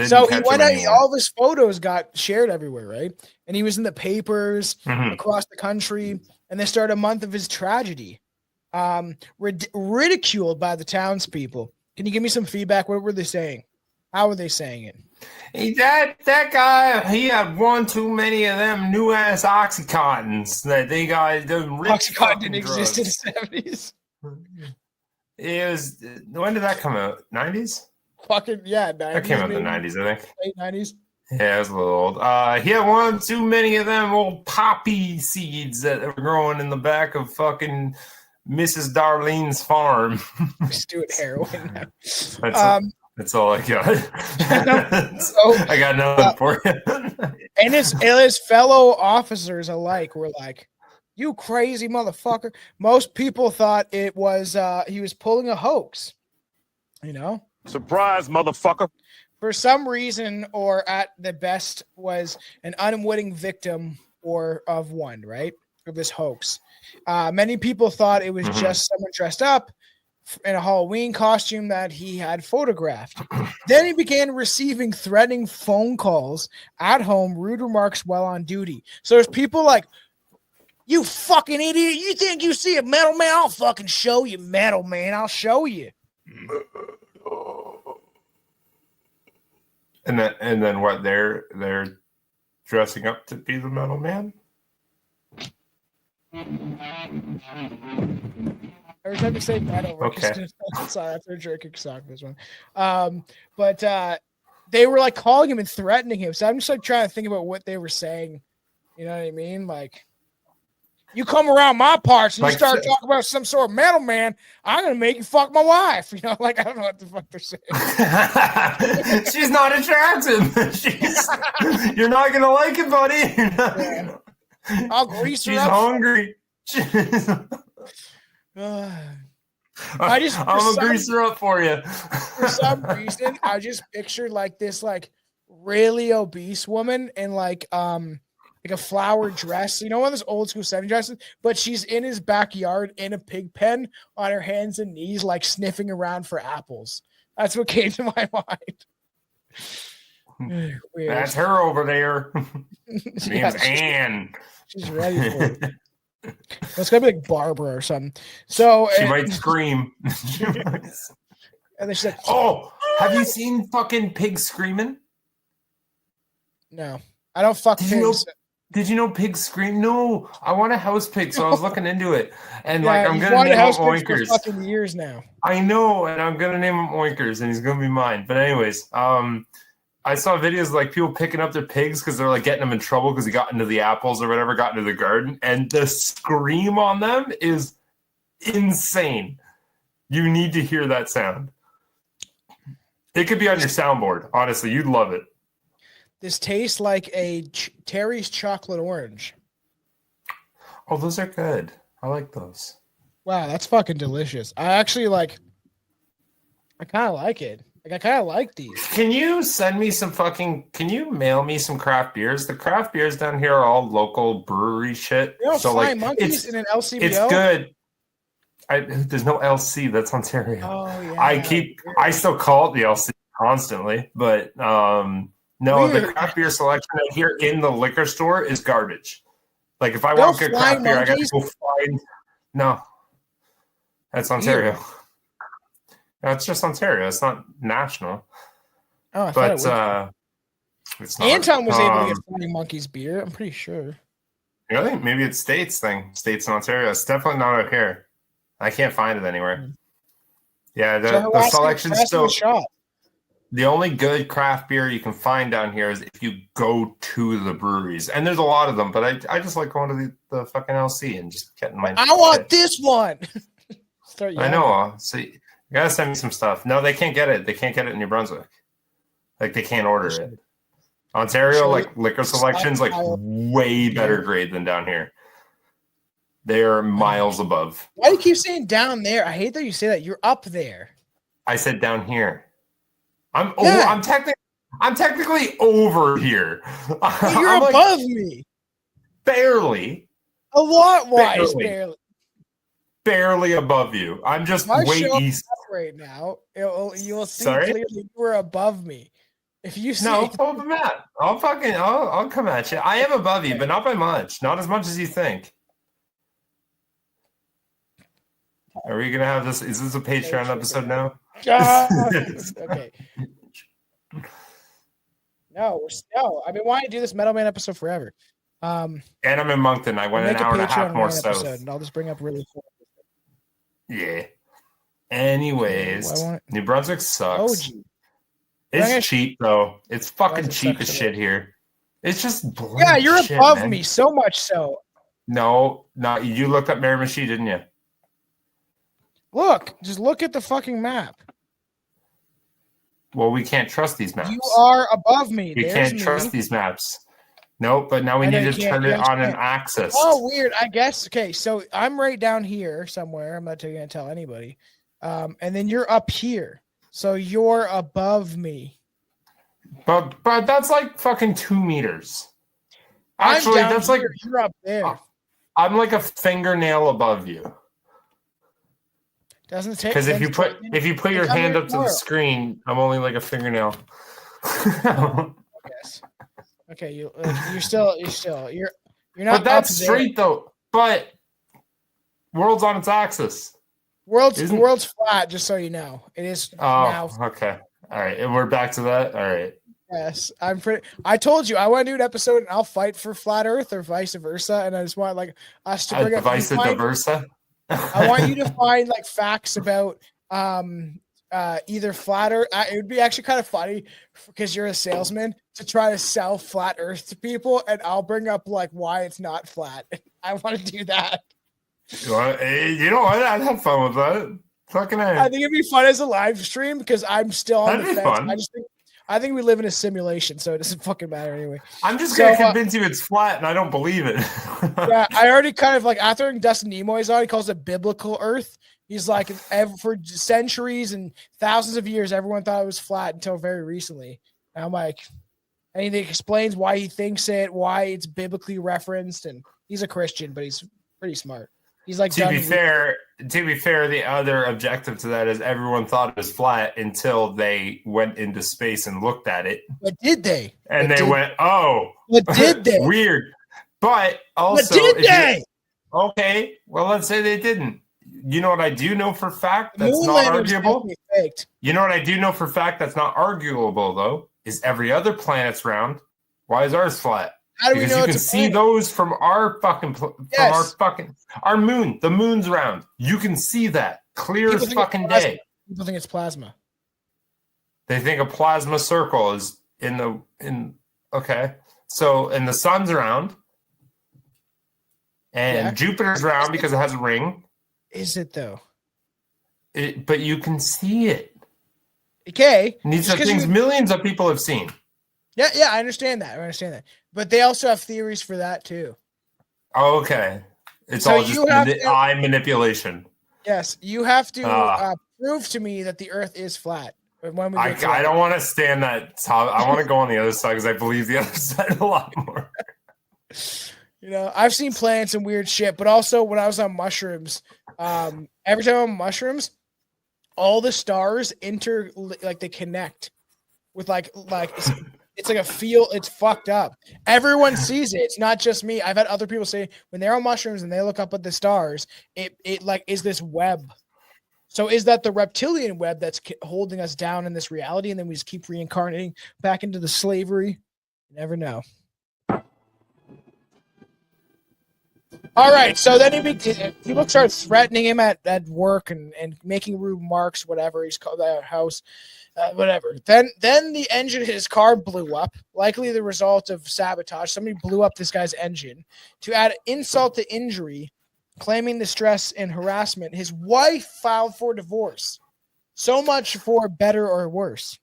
So he went out. All of his photos got shared everywhere, right? And he was in the papers across the country. And they started a month of his tragedy. Ridiculed by the townspeople. Can you give me some feedback? What were they saying? How were they saying it? Hey, that guy, he had one too many of them new ass Oxycontins that they got. Oxycontin didn't exist in the 70s. It was. When did that come out? 90s? Fucking yeah, 90s. That came out in the 90s, I think. Late 90s. Yeah, it was a little old. He had one too many of them old poppy seeds that were growing in the back of fucking Mrs. Darlene's farm. He's doing heroin. That's all I got. I got nothing for you. and his fellow officers alike were like, "You crazy motherfucker!" Most people thought it was he was pulling a hoax. You know, Surprise, motherfucker. For some reason, or at the best, was an unwitting victim of one, right? Of this hoax. Many people thought it was just someone dressed up in a Halloween costume that he had photographed. Then he began receiving threatening phone calls at home, rude remarks while on duty. So there's people like, "You fucking idiot. You think you see a Metal Man? I'll fucking show you, Metal Man. I'll show you." And then what? They're dressing up to be the Metal Man? Every time you say metal, okay. Sorry, that's a drinking song. This one, but they were like calling him and threatening him. So I'm just like trying to think about what they were saying. You know what I mean? Like, you come around my parts and you start talking about some sort of Metal Man, I'm gonna make you fuck my wife. You know, like I don't know what the fuck they're saying. She's not attractive. You're not gonna like it, buddy. Yeah. I'll grease her She's up. hungry. I'm gonna grease her up for you. For some reason, I just pictured like this like really obese woman in like a flower dress, you know, one of those old school 70s dresses, but she's in his backyard in a pig pen on her hands and knees, like sniffing around for apples. That's what came to my mind. Weird. That's her over there. Her name's Anne. She's ready for it. It's gonna be like Barbara or something. So she might scream. And then she's like, "Oh, have you seen fucking pigs screaming?" No, I don't fuck pigs. Did you know pigs scream? No, I want a house pig, so I was looking into it, and yeah, like I'm gonna name him Oinkers. For fucking years now. I know, and I'm gonna name him Oinkers, and he's gonna be mine. But anyways, I saw videos of, like people picking up their pigs because they're like getting them in trouble because he got into the apples or whatever, got into the garden, and the scream on them is insane. You need to hear that sound. It could be on your soundboard. Honestly, you'd love it. This tastes like a Terry's chocolate orange. Oh, those are good. I like those. Wow, that's fucking delicious. I kind of like it. Like, I kind of like these. Can you send me can you mail me some craft beers? The craft beers down here are all local brewery shit. You know, so Flying Monkeys in an LCBO? It's good. There's no LC. That's Ontario. Oh, yeah. I still call it the LC constantly, but no, weird. The craft beer selection here in the liquor store is garbage. Like if I want to get craft beer, I got to go find. No, that's Ontario. Weird. No, it's just Ontario. It's not national. Oh, I but thought it's not. Anton was able to get Flying Monkeys beer. I'm pretty sure. Really? Maybe it's States thing. States in Ontario. It's definitely not out here. I can't find it anywhere. Yeah, the selection's still. The only good craft beer you can find down here is if you go to the breweries, and there's a lot of them. But I just like going to the fucking LC and just getting my. I want this one. I know. So you gotta send me some stuff. No, they can't get it. They can't get it in New Brunswick. Like they can't order it. Ontario, like liquor selections, like way better grade than down here. They're miles above. Why do you keep saying down there? I hate that you say that. You're up there. I said down here. I'm Yeah. I'm technically over here. But you're I'm above me. Barely. A lot wise, barely. Barely above you. I'm just My way show east. right now. You'll see Sorry? clearly you were above me. If you see No, pull up the map. I'll come at you. I am above you, but not by much. Not as much as you think. Are we gonna have this? Is this a Patreon episode now? Okay. No. I've been wanting to do this Metal Man episode forever. And I'm in Moncton. I went an hour and a half more south. And I'll just bring up really cool. Yeah. Anyways, New Brunswick sucks. It's cheap though. It's fucking cheap as shit here. It's just yeah. You're above me so much so. No, not you. Looked up Miramichi, didn't you? Just look at the fucking map. Well, we can't trust these maps. You are above me. You can't trust these maps. Nope, but now we need to turn it on an axis. Oh, weird. I guess. Okay, so I'm right down here somewhere. I'm not going to tell anybody. And then you're up here. So you're above me. But that's like fucking 2 meters. Actually, that's here, like you're up there. I'm like a fingernail above you. Doesn't take because if you put your hand up to the screen, I'm only like a fingernail. Yes. Okay, you're not. But that's straight though. But world's on its axis. The world's flat, just so you know. It is now. Okay. All right. And we're back to that. All right. Yes. I told you I want to do an episode and I'll fight for flat earth or vice versa. And I just want like us to bring up vice versa. I want you to find like facts about either flat earth. It would be actually kind of funny because you're a salesman to try to sell flat earth to people, and I'll bring up like why it's not flat. I want to do that. You know what? I'd have fun with that. Fucking I think it'd be fun as a live stream because I'm still on the fence. Fun. I think we live in a simulation, so it doesn't fucking matter anyway. I'm just gonna convince you it's flat, and I don't believe it. Yeah, I already kind of like after Dustin Nimoy's on, he calls it biblical Earth. He's like, for centuries and thousands of years, everyone thought it was flat until very recently. And I'm like, and he explains why he thinks it, why it's biblically referenced, and he's a Christian, but he's pretty smart. He's like, to be fair, the other objective to that is everyone thought it was flat until they went into space and looked at it. But did they? And they went, oh. But did they? Weird. But also. But did they? Okay. Well, let's say they didn't. You know what I do know for fact that's not arguable? You know what I do know for fact that's not arguable, though, is every other planet's round. Why is ours flat? How do we know you can see those from our fucking our moon. The moon's round. You can see that clear as fucking day. People think it's plasma. They think a plasma circle is okay. So and the sun's round, and Jupiter's round because it has a ring. Is it though? But you can see it. Okay. And these are things millions of people have seen. Yeah, I understand that. But they also have theories for that too. Oh, okay. It's all just eye manipulation. Yes, you have to prove to me that the Earth is flat. When we I don't want to stand that top. I want to go on the other side because I believe the other side a lot more. You know, I've seen plants and weird shit, but also when I was on mushrooms, every time I'm on mushrooms, all the stars they connect with like it's like a feel. It's fucked up. Everyone sees it. It's not just me. I've had other people say when they're on mushrooms and they look up at the stars, it like is this web. So is that the reptilian web that's holding us down in this reality, and then we just keep reincarnating back into the slavery? You never know. All right, so then people start threatening him at work and making rude remarks, whatever. He's called that house, whatever. Then the engine of his car blew up, likely the result of sabotage. Somebody blew up this guy's engine. To add insult to injury, claiming the stress and harassment, his wife filed for divorce. So much for better or worse.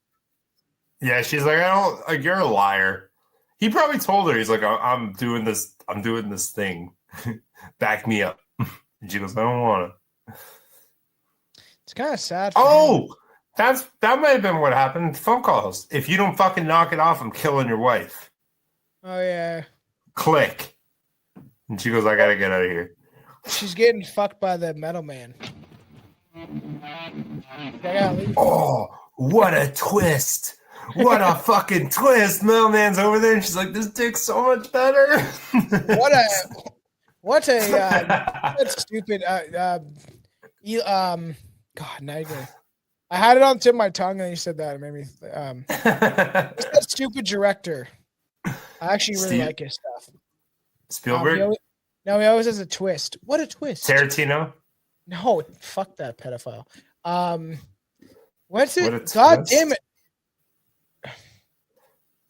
Yeah, she's like, you're a liar. He probably told her, he's like, I'm doing this thing. Back me up. And she goes, I don't want it. It's kind of sad. For him. Oh, that might have been what happened. Phone calls. If you don't fucking knock it off, I'm killing your wife. Oh yeah. Click. And she goes, I gotta get out of here. She's getting fucked by the Metal Man. Oh, what a twist. What a fucking twist. Metal Man's over there and she's like, this dick's so much better. What a stupid God, now you go. I had it on the tip of my tongue and you said that. It made me that stupid director. I actually really like his stuff. Spielberg? He always has a twist. What a twist. Tarantino? No, fuck that pedophile. What's it? What God damn it.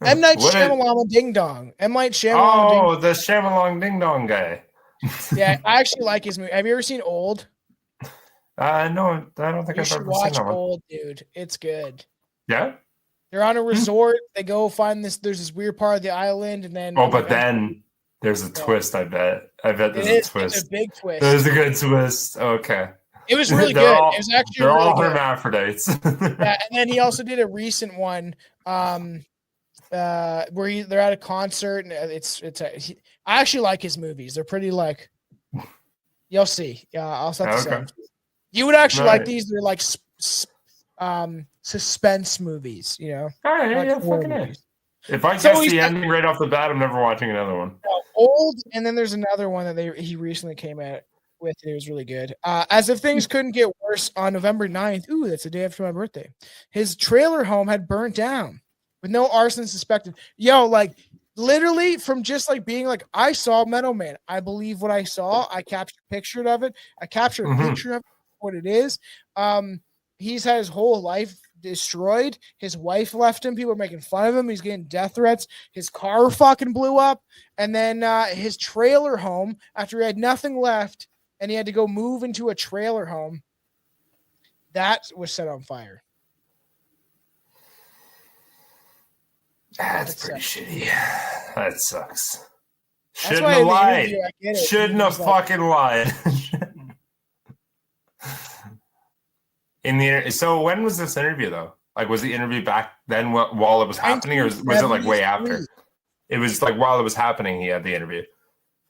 M. Night Shyamalan Ding Dong. M. Night Shyamalan. Oh, the Shyamalan Ding Dong guy. Yeah, I actually like his movie. Have you ever seen Old? No, I don't think You I've should ever watch seen that one. Old, dude. It's good. Yeah? They're on a resort. They go find this. There's this weird part of the island, and then Then there's a twist. I bet there's a twist. It's a big twist. There's a good twist. Okay. It was really good. It was actually they're really all good. hermaphrodites. Yeah, and then he also did a recent one, where they're at a concert, and I actually like his movies. They're pretty like. You'll see. Yeah, I'll set this up. You would actually like these. They're like suspense movies, you know. All right, like yeah, fucking movies. If I guess the ending right off the bat, I'm never watching another one. Old, and then there's another one that he recently came out with. And it was really good. As if things couldn't get worse, on November 9th, ooh, that's the day after my birthday, his trailer home had burnt down with no arson suspected. Yo, like literally from just like being like, I saw Metal Man. I believe what I saw. I captured a picture of it. I captured a picture of what it is. He's had his whole life destroyed. His wife left him. People are making fun of him. He's getting death threats. His car fucking blew up. And then his trailer home, after he had nothing left and he had to go move into a trailer home, that was set on fire. That's pretty shitty. That sucks. That's Shouldn't have why lied. Shouldn't have fucking lied. So when was this interview though? Like, was the interview back then while it was happening, or was it like way after? It was like while it was happening. He had the interview.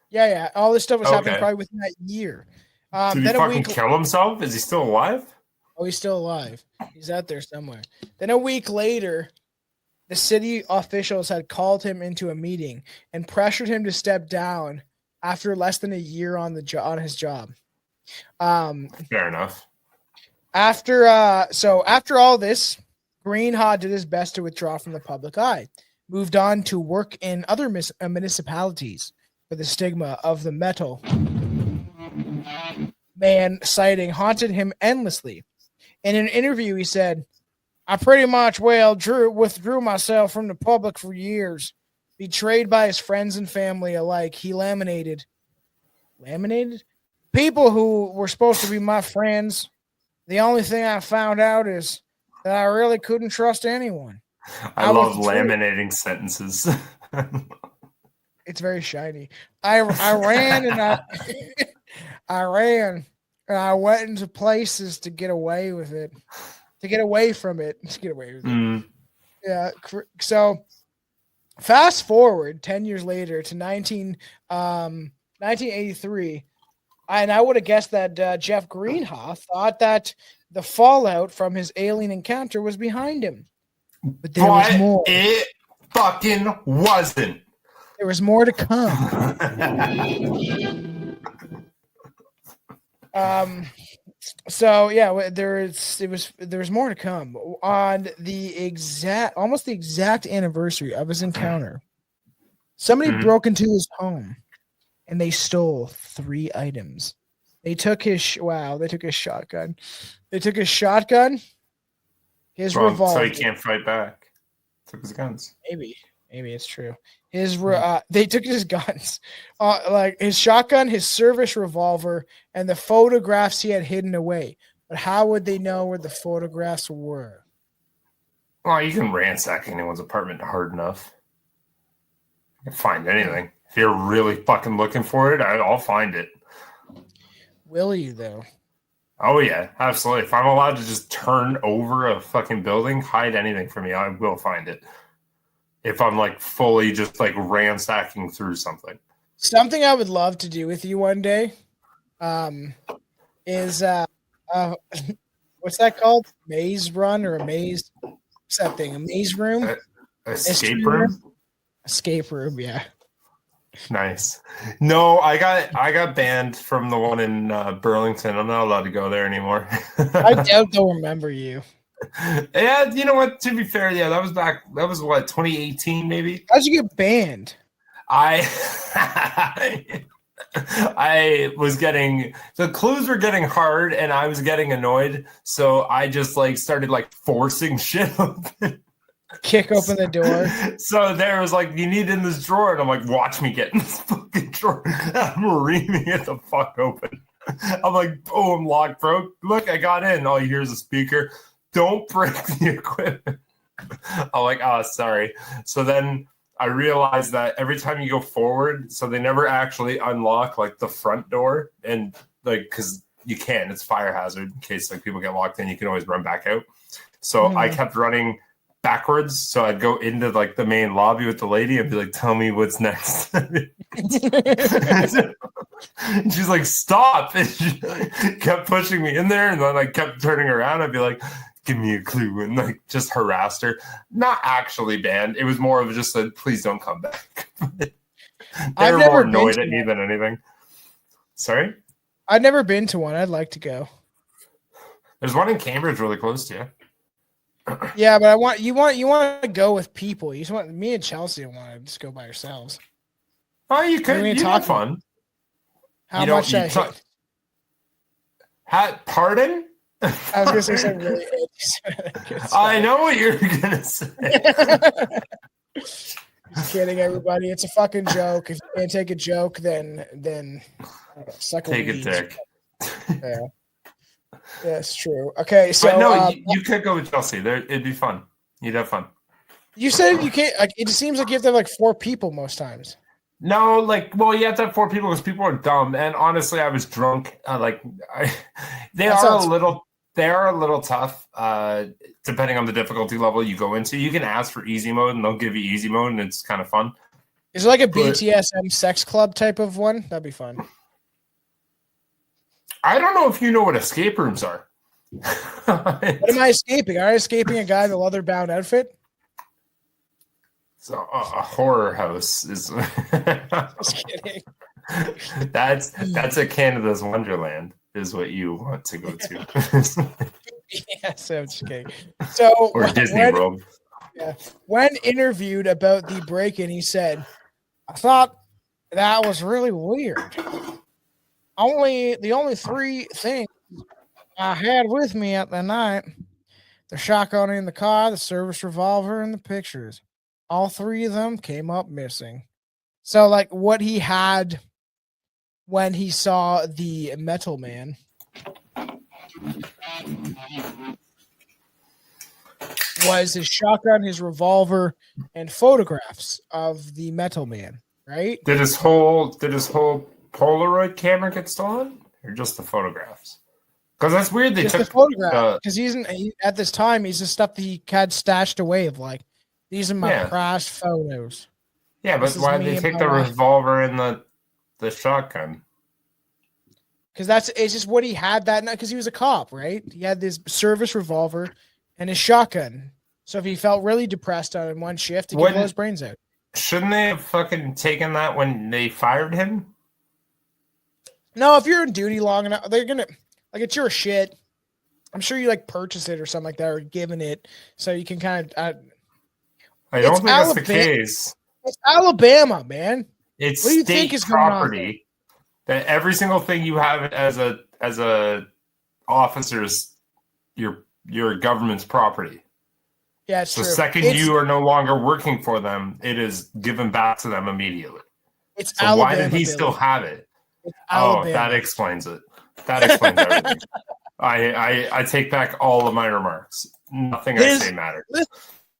Yeah. All this stuff was happening probably within that year. Did he fucking kill himself? Is he still alive? Oh, he's still alive. He's out there somewhere. Then a week later, the city officials had called him into a meeting and pressured him to step down after less than a year on his job. Fair enough. After all this, Greenhaw did his best to withdraw from the public eye, moved on to work in other municipalities where the stigma of the Metal Man sighting haunted him endlessly. In an interview, he said, I pretty much withdrew myself from the public for years, betrayed by his friends and family alike. He laminated people who were supposed to be my friends. The only thing I found out is that I really couldn't trust anyone. I love laminating sentences. It's very shiny. I ran and I ran and I went into places to get away with it. To get away from it. To get away with it. Yeah. So fast forward 10 years later to 1983. And I would have guessed that Jeff Greenhaw thought that the fallout from his alien encounter was behind him. But there was more. It fucking wasn't. There was more to come. So yeah, there was more to come. On almost the exact anniversary of his encounter, somebody broke into his home and they stole 3 items. They took his shotgun. They took his shotgun, his revolver. So he can't fight back. Took his guns. Maybe it's true. They took his guns, like his shotgun, his service revolver, and the photographs he had hidden away. But how would they know where the photographs were? Well, you can ransack anyone's apartment hard enough. You can find anything. If you're really fucking looking for it, I'll find it. Will you though? Oh yeah, absolutely. If I'm allowed to just turn over a fucking building, hide anything from me, I will find it. If I'm like fully just like ransacking through something. Something I would love to do with you one day, is what's that called? Maze run or a maze? What's that thing? A maze room? Escape room? Escape room, yeah. Nice. No, I got banned from the one in Burlington. I'm not allowed to go there anymore. I doubt they'll remember you. Yeah, you know what? To be fair, yeah, that was what, 2018 maybe? How'd you get banned? I was getting, the clues were getting hard and I was getting annoyed, so I just like started like forcing shit open. Kick open the door. So there was like, you need in this drawer, and I'm like, watch me get in this fucking drawer. I'm reaming it the fuck open. I'm like, boom, lock broke. Look, I got in. All you hear is a speaker. Don't break the equipment. I'm like, oh, sorry. So then I realized that every time you go forward, so they never actually unlock like the front door, and like, because you can, it's fire hazard in case like people get locked in, you can always run back out. So I kept running backwards, so I'd go into like the main lobby with the lady and be like, tell me what's next. And she's like, stop, and she kept pushing me in there, and then I kept turning around. I'd be like, give me a clue, and like just harassed her. Not actually banned, it was more of just a please don't come back. They were more annoyed at me than anything. Sorry, I've never been to one. I'd like to go. There's one in Cambridge really close to you. Yeah, but you want to go with people. You just want me and Chelsea don't want to just go by ourselves. Oh, you could. We You talk have fun. How much I hit? Pardon? I was gonna say something really anti-Semitic. I know what you're gonna say. Just kidding, everybody. It's a fucking joke. If you can't take a joke, then suck Take a a weed. dick. Yeah. That's true. Okay, so but no, you could go with Chelsea. There, it'd be fun. You'd have fun. You said you can't. Like, it seems like you have to have like 4 people most times. No, well, you have to have 4 people because people are dumb. And honestly, I was drunk. They are a little tough. Depending on the difficulty level you go into, you can ask for easy mode, and they'll give you easy mode, and it's kind of fun. Is it like a BTSM sex club type of one? That'd be fun. I don't know if you know what escape rooms are. What am I escaping? Am I escaping a guy in a leather-bound outfit? So a horror house is. Just kidding. That's a Canada's Wonderland is what you want to go to. Yes, I'm just kidding. So or Disney World. Yeah, when interviewed about the break-in, he said, "I thought that was really weird. The only 3 things I had with me at the night: the shotgun in the car, the service revolver, and the pictures. All 3 of them came up missing." So, like, what he had when he saw the Metal Man was his shotgun, his revolver, and photographs of the Metal Man. Right? Did his whole Polaroid camera get stolen, or just the photographs? Because that's weird. They just took the photograph. Because at this time, he's the stuff that he had stashed away of like, these are my prized photos. Yeah, but why did they take the revolver and the shotgun? Because it's just what he had that night. Because he was a cop, right? He had this service revolver and his shotgun. So if he felt really depressed on one shift, he could blow his brains out. Shouldn't they have fucking taken that when they fired him? No, if you're in duty long enough, they're gonna like it's your shit. I'm sure you like purchase it or something like that, or given it so you can kind of. I don't think that's the case. It's Alabama, man. It's what do you state think is property. going on? That every single thing you have as a officer is your government's property. Yeah, it's the true. second you are no longer working for them, it is given back to them immediately. It's so Alabama, why did he Billy. still have it? Alabama. That explains it. That explains everything. I take back all of my remarks. Nothing I say matters.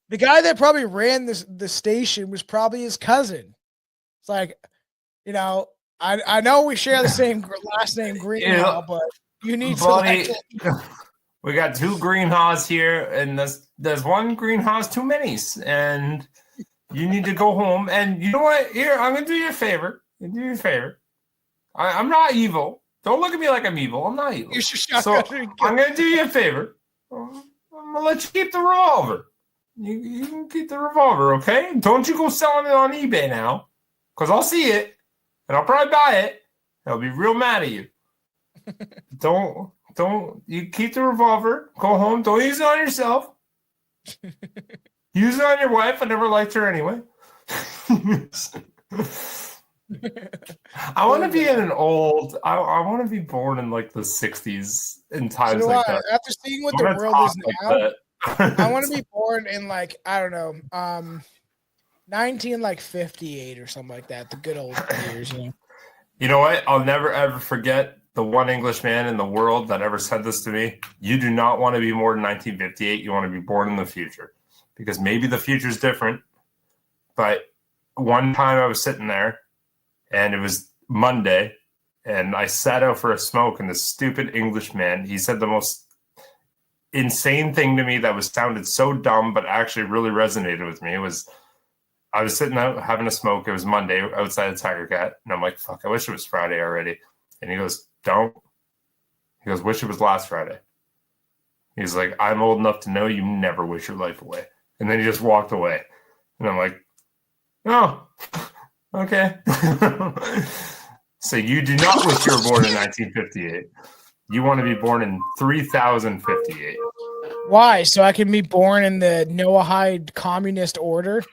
The guy that probably ran the station was probably his cousin. It's like, I know we share the same last name, Greenhaw, but you need buddy, to. we got 2 Greenhaws here, and there's 1 Greenhaw's too many, and you need to go home. And you know what? Here, I'm gonna do you a favor. I'm not evil. Don't look at me like I'm evil. I'm not evil. So I'm gonna do you a favor. I'm gonna let you keep the revolver. You can keep the revolver, okay? Don't you go selling it on eBay now, because I'll see it, and I'll probably buy it. I'll be real mad at you. Don't you keep the revolver. Go home. Don't use it on yourself. Use it on your wife. I never liked her anyway. I want to be in an old. I want to be born in like the 60s in times like that. After seeing what the world is now, I want to be born in like, I don't know, 1958 or something like that. The good old years, you know. You know what? I'll never ever forget the one English man in the world that ever said this to me. You do not want to be born in 1958. You want to be born in the future, because maybe the future is different. But one time I was sitting there, and it was Monday, and I sat out for a smoke, and this stupid English man, he said the most insane thing to me that sounded so dumb, but actually really resonated with me. It was, I was sitting out having a smoke. It was Monday outside of Tiger Cat, and I'm like, fuck, I wish it was Friday already. And he goes, don't. He goes, wish it was last Friday. He's like, I'm old enough to know you never wish your life away. And then he just walked away. And I'm like, oh, okay. So you do not wish you were born in 1958. You want to be born in 3058. Why? So I can be born in the Noahide communist order?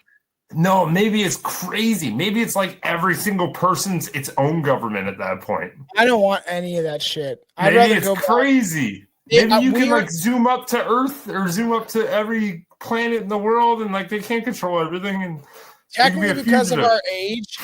No, maybe it's crazy. Maybe it's like every single person's its own government at that point. I don't want any of that shit. I'd rather it's crazy. Maybe you can like zoom up to Earth or zoom up to every planet in the world, and like they can't control everything. And technically, because of our age,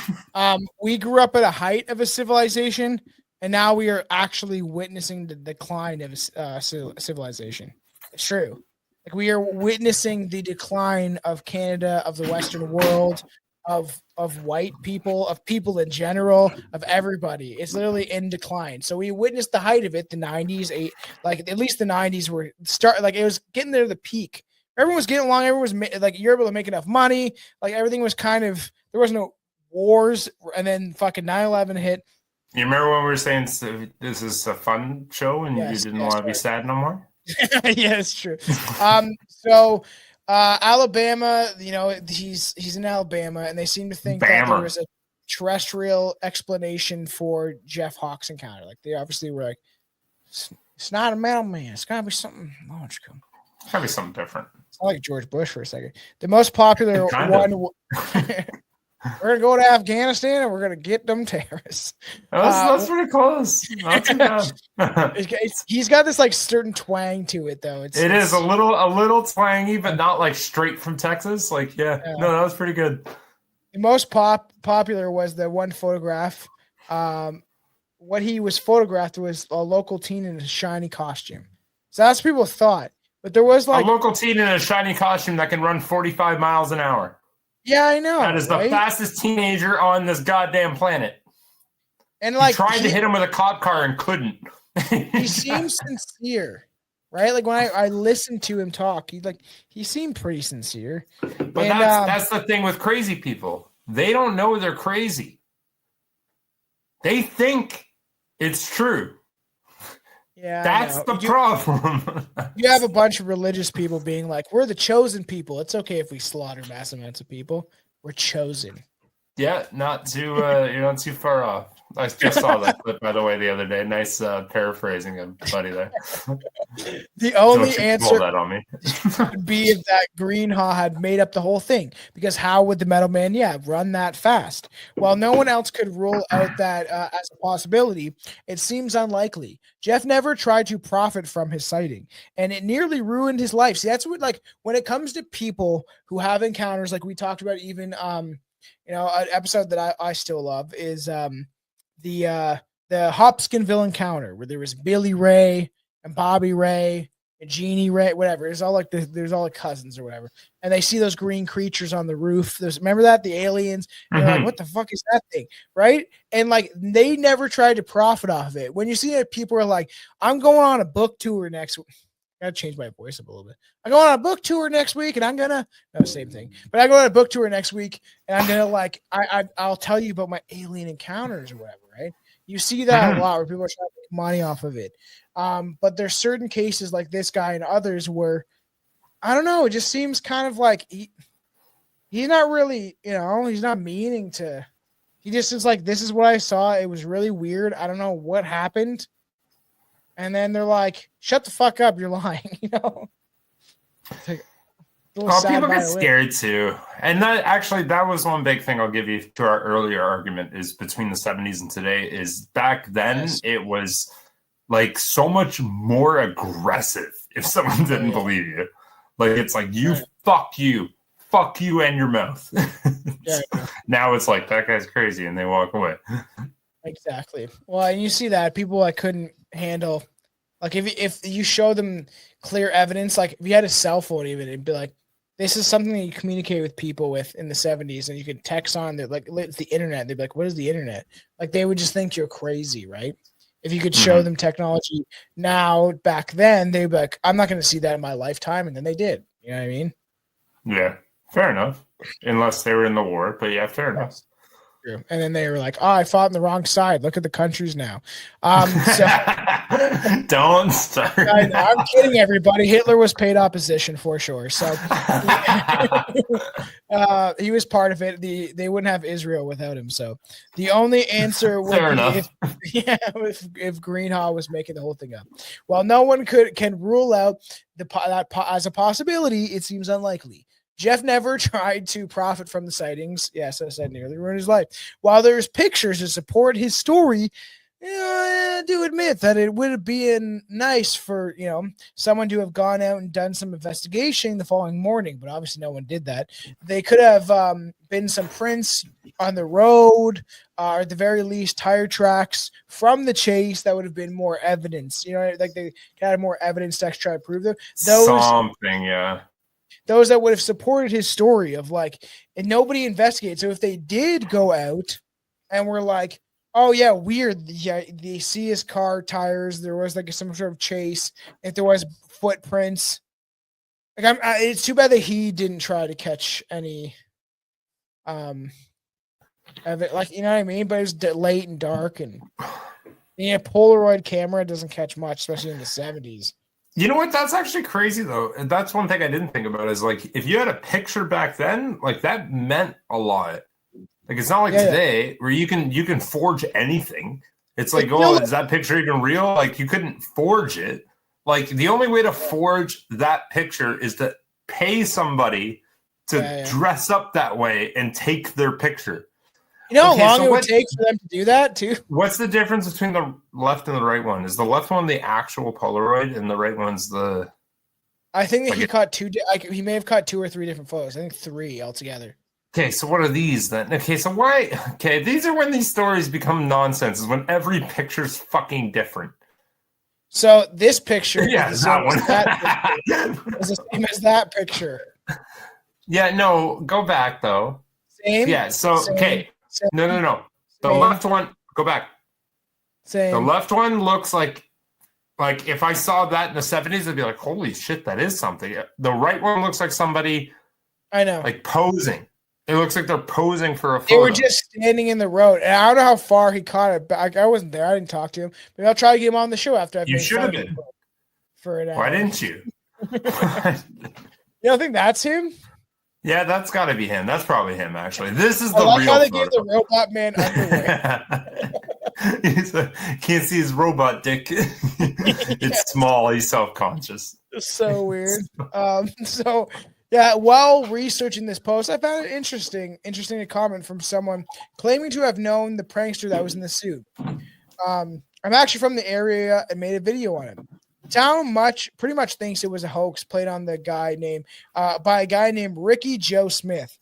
we grew up at a height of a civilization, and now we are actually witnessing the decline of civilization. It's true. Like we are witnessing the decline of Canada, of the Western world, of white people, of people in general, of everybody. It's literally in decline. So we witnessed the height of it, the 90s, like at least the 90s were it was getting there to the peak. Everyone was getting along. Everyone was like, you're able to make enough money. Like everything was kind of, there was no wars. And then fucking 9/11 hit. You remember when we were saying this is a fun show and you didn't want to be sad no more? Yeah, it's true. So Alabama, you know, he's in Alabama, and they seem to think that there was a terrestrial explanation for Jeff Hawks' encounter. Like they obviously were like, it's not a metal man. It's gotta be something logical. It's gotta be something different. It's like George Bush for a second. The most popular one. We're gonna go to Afghanistan and we're gonna get them terrorists. That's pretty close. He's got this like certain twang to it, though. It is a little twangy, but not like straight from Texas. Like, no, that was pretty good. The most popular was the one photograph. What he was photographed was a local teen in a shiny costume. So that's what people thought, but there was like a local teen in a shiny costume that can run 45 miles an hour. Yeah, I know. That is the fastest teenager on this goddamn planet. And like, he tried to hit him with a cop car and couldn't. He seems sincere, right? Like when I listened to him talk, he seemed pretty sincere. But that's the thing with crazy people. They don't know they're crazy. They think it's true. Yeah, that's the problem. You have a bunch of religious people being like, we're the chosen people. It's okay if we slaughter mass amounts of people. We're chosen. Yeah, not too you're not too far off. I just saw that clip, by the way, the other day. Nice paraphrasing of Buddy there. The only answer that on me. would be if that Greenhaw had made up the whole thing. Because how would the Metal Man, run that fast? Well, no one else could rule out that as a possibility. It seems unlikely. Jeff never tried to profit from his sighting, and it nearly ruined his life. See, that's what, like, when it comes to people who have encounters, like we talked about, even an episode that I still love is the Hopkinsville encounter, where there was Billy Ray and Bobby Ray genie, right? Whatever. It's all like there's all the cousins or whatever. And they see those green creatures on the roof. Remember that? The aliens. And they're like, what the fuck is that thing? Right? And like they never tried to profit off of it. When you see it, people are like, I'm going on a book tour next week. I gotta change my voice up a little bit. I'm going on a book tour next week, and I'm gonna same thing. But I go on a book tour next week, and I'm gonna like I'll tell you about my alien encounters or whatever, right? You see that a lot where people are trying to make money off of it. But there's certain cases like this guy and others where I don't know, it just seems kind of like he's not really, he's not meaning to. He just is like, this is what I saw. It was really weird. I don't know what happened. And then they're like, shut the fuck up, you're lying, It's like people get scared too. And that was one big thing I'll give you to our earlier argument is between the 70s and today is back then it was like so much more aggressive if someone didn't believe you. Like it's like fuck you and your mouth. Now it's like that guy's crazy and they walk away. Exactly. Well, and you see that people like couldn't handle, like if you show them clear evidence, like if you had a cell phone even, it'd be like, this is something that you communicate with people with in the 70s and you could text on there, like it's the internet. They'd be like, what is the internet? Like they would just think you're crazy, right? If you could show them technology now, back then, they'd be like, I'm not going to see that in my lifetime. And then they did. You know what I mean? Yeah, fair enough. Unless they were in the war, but yeah, fair enough. True. And then they were like, I fought on the wrong side. Look at the countries now. Don't start. I'm kidding, everybody. Hitler was paid opposition for sure. So he was part of it. They wouldn't have Israel without him. So the only answer would be if Greenhaw was making the whole thing up. Well, no one can rule out that as a possibility. It seems unlikely. Jeff never tried to profit from the sightings. Yes, I said nearly ruined his life. While there's pictures to support his story, I do admit that it would have been nice for, someone to have gone out and done some investigation the following morning, but obviously no one did that. They could have been some prints on the road, or at the very least tire tracks from the chase that would have been more evidence. Like they had more evidence to actually try to prove them. Something, yeah. Those that would have supported his story of like, and nobody investigated. So if they did go out and were like, oh yeah, weird. Yeah, they see his car tires. There was like some sort of chase. If there was footprints, like it's too bad that he didn't try to catch any, of it. Like, you know what I mean? But it was late and dark, and Polaroid camera doesn't catch much, especially in the 70s. You know what? That's actually crazy, though. And that's one thing I didn't think about is, like, if you had a picture back then, like, that meant a lot. Like, it's not like today where you can forge anything. It's like, is that picture even real? Like, you couldn't forge it. Like, the only way to forge that picture is to pay somebody to dress up that way and take their picture. You know how long it would take for them to do that, too? What's the difference between the left and the right one? Is the left one the actual Polaroid and the right one's the... I think that he caught two... he may have caught 2 or 3 different photos. I think 3 altogether. Okay, so what are these then? Okay, so why... Okay, these are when these stories become nonsense, is when every picture's fucking different. So this picture... Yeah, that one. Is the same as that picture. Yeah, no, go back, though. Same? Yeah, so, okay... No. The left one, go back. Same. The left one looks like if I saw that in the 70s, I'd be like, holy shit, that is something. The right one looks like somebody, I know, like posing. It looks like they're posing for a photo. They were just standing in the road. And I don't know how far he caught it back. I wasn't there. I didn't talk to him. But I'll try to get him on the show after I've You should have been. For an hour. Why didn't you? You don't think that's him? Yeah, that's got to be him. That's probably him, actually. This is I the like real how they photo. gave the robot man underwear. Can't see his robot dick. It's small. He's self-conscious. It's so weird. So, yeah, while researching this post, I found it interesting a comment from someone claiming to have known the prankster that was in the suit. I'm actually from the area and made a video on it. Town pretty much thinks it was a hoax played on the guy named by a guy named Ricky Joe Smith.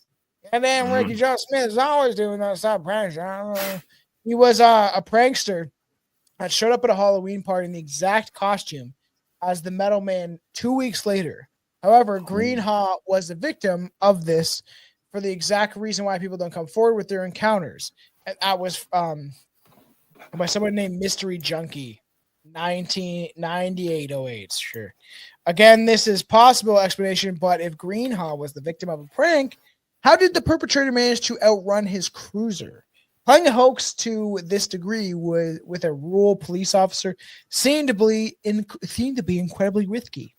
And then Ricky Joe Smith is always doing that stuff. He was a prankster that showed up at a Halloween party in the exact costume as the Metal Man 2 weeks later. However, Greenhaw was the victim of this for the exact reason why people don't come forward with their encounters. And that was by someone named Mystery Junkie, 1998-08. Sure. Again, this is possible explanation, but if Greenhaw was the victim of a prank, how did the perpetrator manage to outrun his cruiser? Playing a hoax to this degree with a rural police officer seemed to be incredibly risky.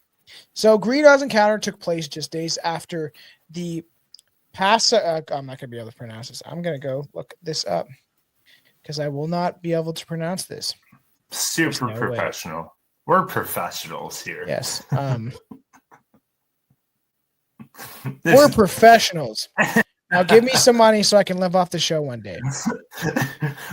So Greenhaw's encounter took place just days after the I'm not going to be able to pronounce this. I'm going to go look this up because I will not be able to pronounce this. Super professional. Way. We're professionals here. Yes. We're professionals. Now give me some money so I can live off the show one day.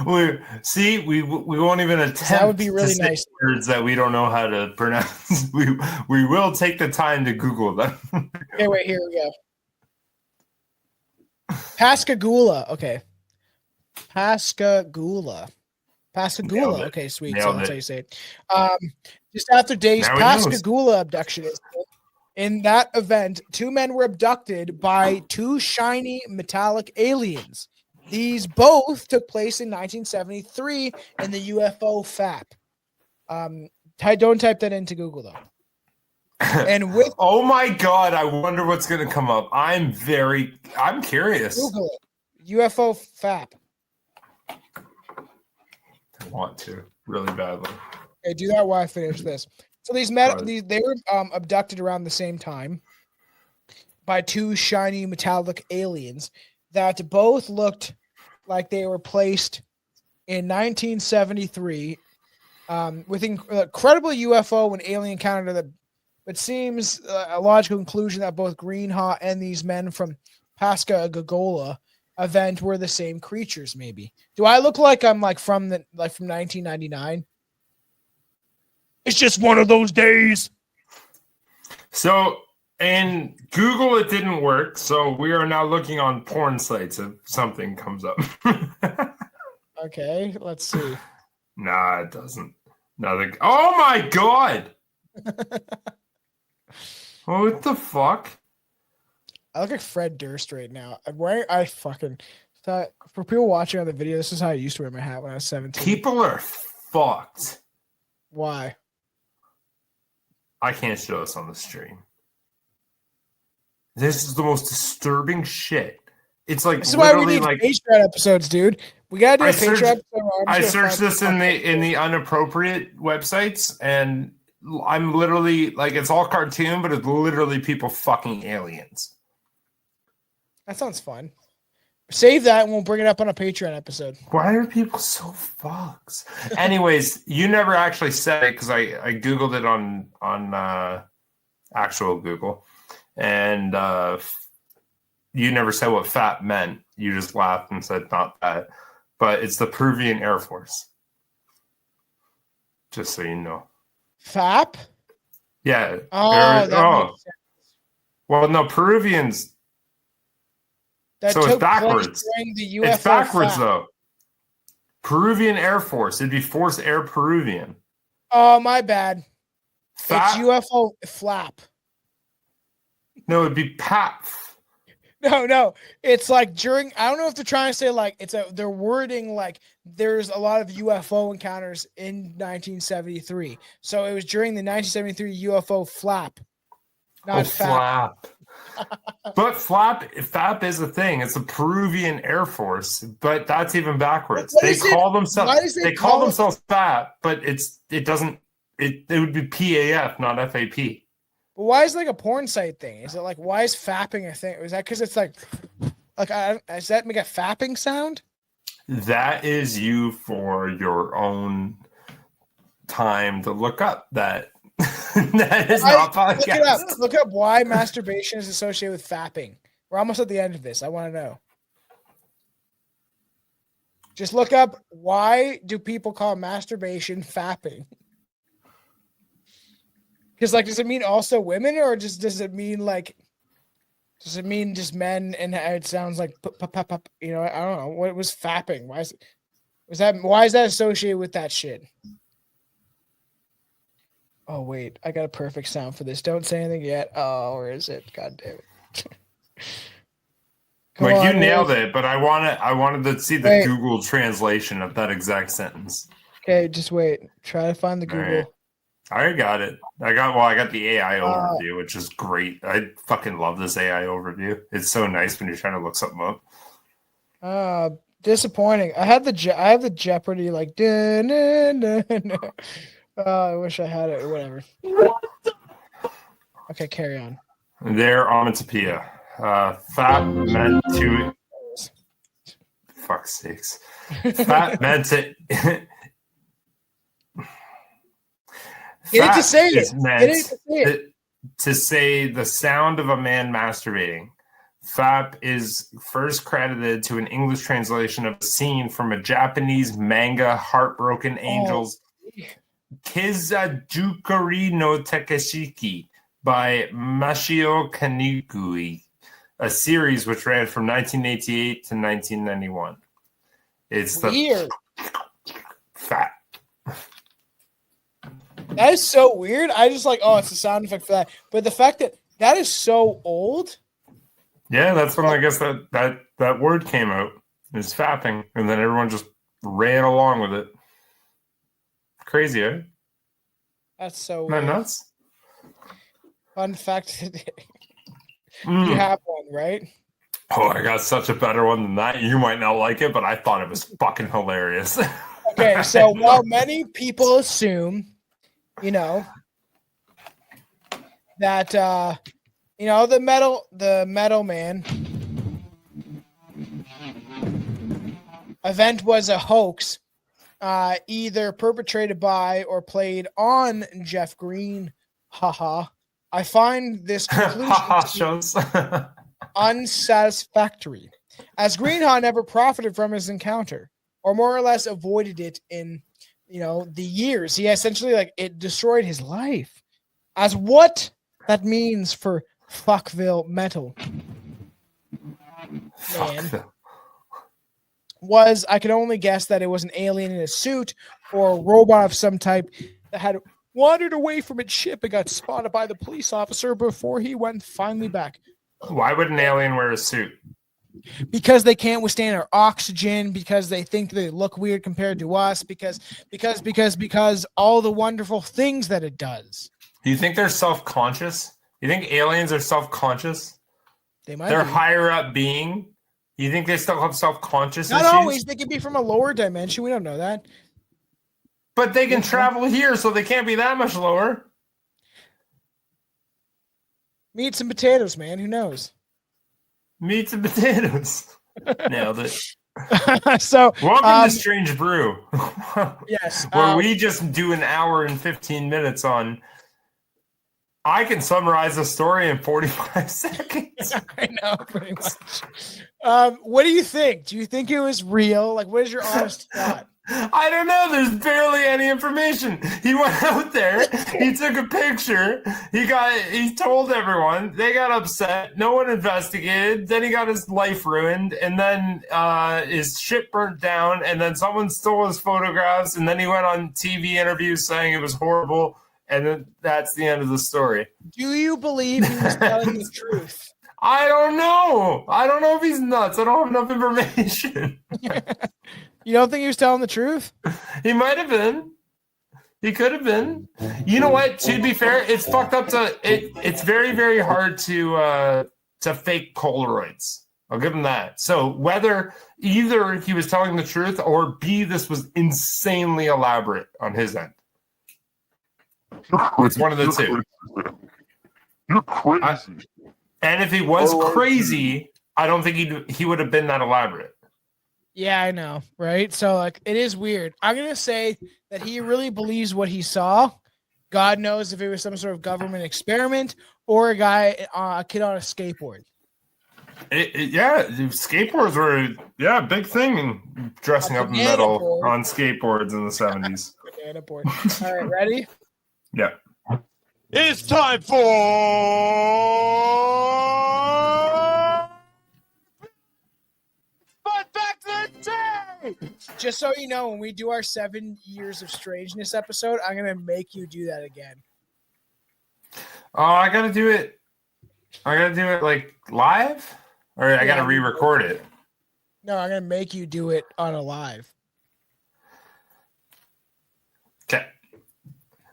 we won't even attempt that would be really to say nice. Words that we don't know how to pronounce. We will take the time to Google them. Okay, wait, here we go. Pascagoula. Okay. Pascagoula. Okay, sweet. So that's how you say it. Just after days, Pascagoula abduction is. In that event, 2 men were abducted by 2 shiny metallic aliens. These both took place in 1973 in the UFO FAP. Don't type that into Google though. And with oh my god, I wonder what's going to come up. I'm curious. Google it. UFO FAP. I want to really badly. Okay, do that while I finish this. So they were abducted around the same time by 2 shiny metallic aliens that both looked like they were placed in 1973 with incredible UFO and alien encounter that it seems a logical conclusion that both Greenhaw and these men from Pascagoula event were the same creatures. Maybe. Do I look like I'm from 1999? It's just one of those days. So, in Google, it didn't work. So we are now looking on porn sites if something comes up. Okay, let's see. Nah, it doesn't. Nothing. Oh my god! What the fuck? I look like Fred Durst right now. For people watching on the video, this is how I used to wear my hat when I was 17. People are fucked. Why? I can't show this on the stream. This is the most disturbing shit. It's like this is why we need Patreon episodes, dude. We gotta do a Patreon episode. I searched this in the inappropriate websites, and I'm literally it's all cartoon, but it's literally people fucking aliens. That sounds fun. Save that and we'll bring it up on a Patreon episode. Why are people so fucked? Anyways, you never actually said it because I Googled it on actual Google, and you never said what FAP meant. You just laughed and said not that. But it's the Peruvian Air Force. Just so you know. FAP? Yeah. Makes sense. Well, no, Peruvians. So it's backwards. It's backwards, though. Peruvian Air Force. It'd be Force Air Peruvian. Oh, my bad. FAP? It's UFO flap. No, it'd be PAP. No. It's I don't know if they're trying to say they're wording there's a lot of UFO encounters in 1973. So it was during the 1973 UFO flap. Not flap. But FAP is a thing. It's the Peruvian Air Force, but that's even backwards. They call themselves FAP, but it would be PAF, not FAP. But why is a porn site thing? Is it why is fapping a thing? Is that because it's does that make a fapping sound? That is you for your own time to look up that. That is not podcast. Look up why masturbation is associated with fapping. We're almost at the end of this. I want to know. Just look up why do people call masturbation fapping? Because does it mean also women, or just does it mean just men? And it sounds like I don't know what was fapping. Why is that associated with that shit? Oh wait, I got a perfect sound for this. Don't say anything yet. Oh, where is it? God damn it. Come Like, you on, nailed Rick. it, but I wanted to see the Wait. Google translation of that exact sentence. Okay, just wait. Try to find the All Google. right. I already got it. I got the AI overview, which is great. I fucking love this AI overview. It's so nice when you're trying to look something up. Disappointing. I have the Jeopardy like. Dun, dun, dun, dun. I wish I had it. Whatever. Okay, carry on. There, onomatopoeia. Fat meant to. Fuck's sakes. Fat meant to. Get it to say it. Meant Get it to say it. to say the sound of a man masturbating. Fap is first credited to an English translation of a scene from a Japanese manga, Heartbroken Angels, Kizajukari no Takeshiki by Mashio Kanigui, a series which ran from 1988 to 1991. It's Weird. the fat. That is so weird. I just like, oh, it's a sound effect for that. But the fact that is so old. Yeah, that's when I guess that word came out. Is fapping, and then everyone just ran along with it. Crazy, eh? That's so Isn't that weird. nuts? Fun fact today. You have one, right? Oh, I got such a better one than that. You might not like it, but I thought it was fucking hilarious. Okay, so while many people assume, that the Metal Man event was a hoax, either perpetrated by or played on Jeff Green. Haha. I find this conclusion unsatisfactory, as Greenhaw never profited from his encounter, or more or less avoided it in, the years. He essentially, it destroyed his life. As what that means for Falkville Metal Man was, I can only guess that it was an alien in a suit or a robot of some type that had wandered away from its ship and got spotted by the police officer before he went finally back. Why would an alien wear a suit? Because they can't withstand our oxygen, because they think they look weird compared to us, because all the wonderful things that it does. Do you think they're self-conscious? You think aliens are self-conscious? They might They're be. higher up being. You think they still have self-conscious Not issues? always. They could be from a lower dimension. We don't know that. But they can travel here, so they can't be that much lower. Meat and potatoes, man. Who knows? Meats and potatoes. Nailed it. So, welcome to Strange Brew. Yes. Where we just do an hour and 15 minutes on. I can summarize a story in 45 seconds. I know, pretty much. What do you think? Do you think it was real? What is your honest thought? I don't know. There's barely any information. He went out there. He took a picture. He told everyone. They got upset. No one investigated. Then he got his life ruined. And then his ship burnt down. And then someone stole his photographs. And then he went on TV interviews saying it was horrible. And then that's the end of the story. Do you believe he was telling the truth? I don't know. I don't know if he's nuts. I don't have enough information. You don't think he was telling the truth? He might have been. He could have been. You know what? To be fair, it's fucked up to it. It's very, very hard to fake Polaroids. I'll give him that. So whether either he was telling the truth or B, this was insanely elaborate on his end. It's one of the two. You're crazy. And if he was crazy, I don't think he would have been that elaborate. Yeah, I know, right? So it is weird. I'm gonna say that he really believes what he saw. God knows if it was some sort of government experiment or a kid on a skateboard. Skateboards were a big thing in dressing up in metal board. on skateboards in the 70s. Banana board. All right, ready? Yeah. It's time for Fun Fact of the Day! Just so you know, when we do our 7 years of strangeness episode, I'm gonna make you do that again. Oh, I gotta do it like live, or I gotta re-record it. No, I'm gonna make you do it on a live. Okay.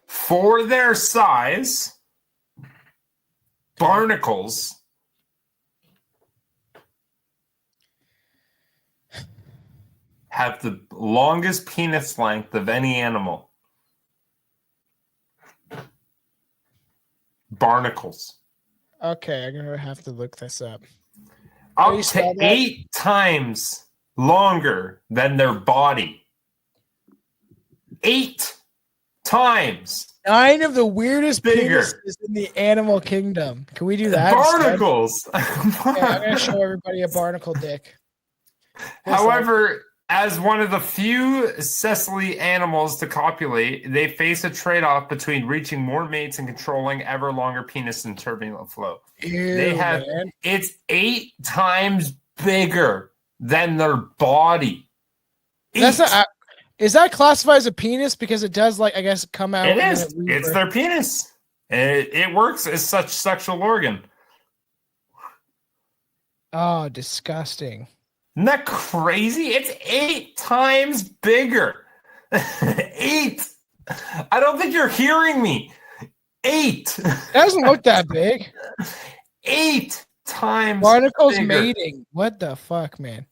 For their size, barnacles have the longest penis length of any animal. Barnacles. Okay, I'm gonna have to look this up. Up to 8 times longer than their body. 8 times. 9 of the weirdest Bigger. penises in the animal kingdom. Can we do that? Barnacles. Yeah, I'm gonna show everybody a barnacle dick. However, as one of the few sessile animals to copulate, they face a trade-off between reaching more mates and controlling ever longer penis and turbulent flow. It's 8 times bigger than their body. That's not, is that classified as a penis? Because it does, like, I guess, come out. It is. It's their penis. It works as such sexual organ. Oh, disgusting. Isn't that crazy? It's 8 times bigger. 8. I don't think you're hearing me. 8. It doesn't look that big. 8 times Barnacles bigger mating. What the fuck, man?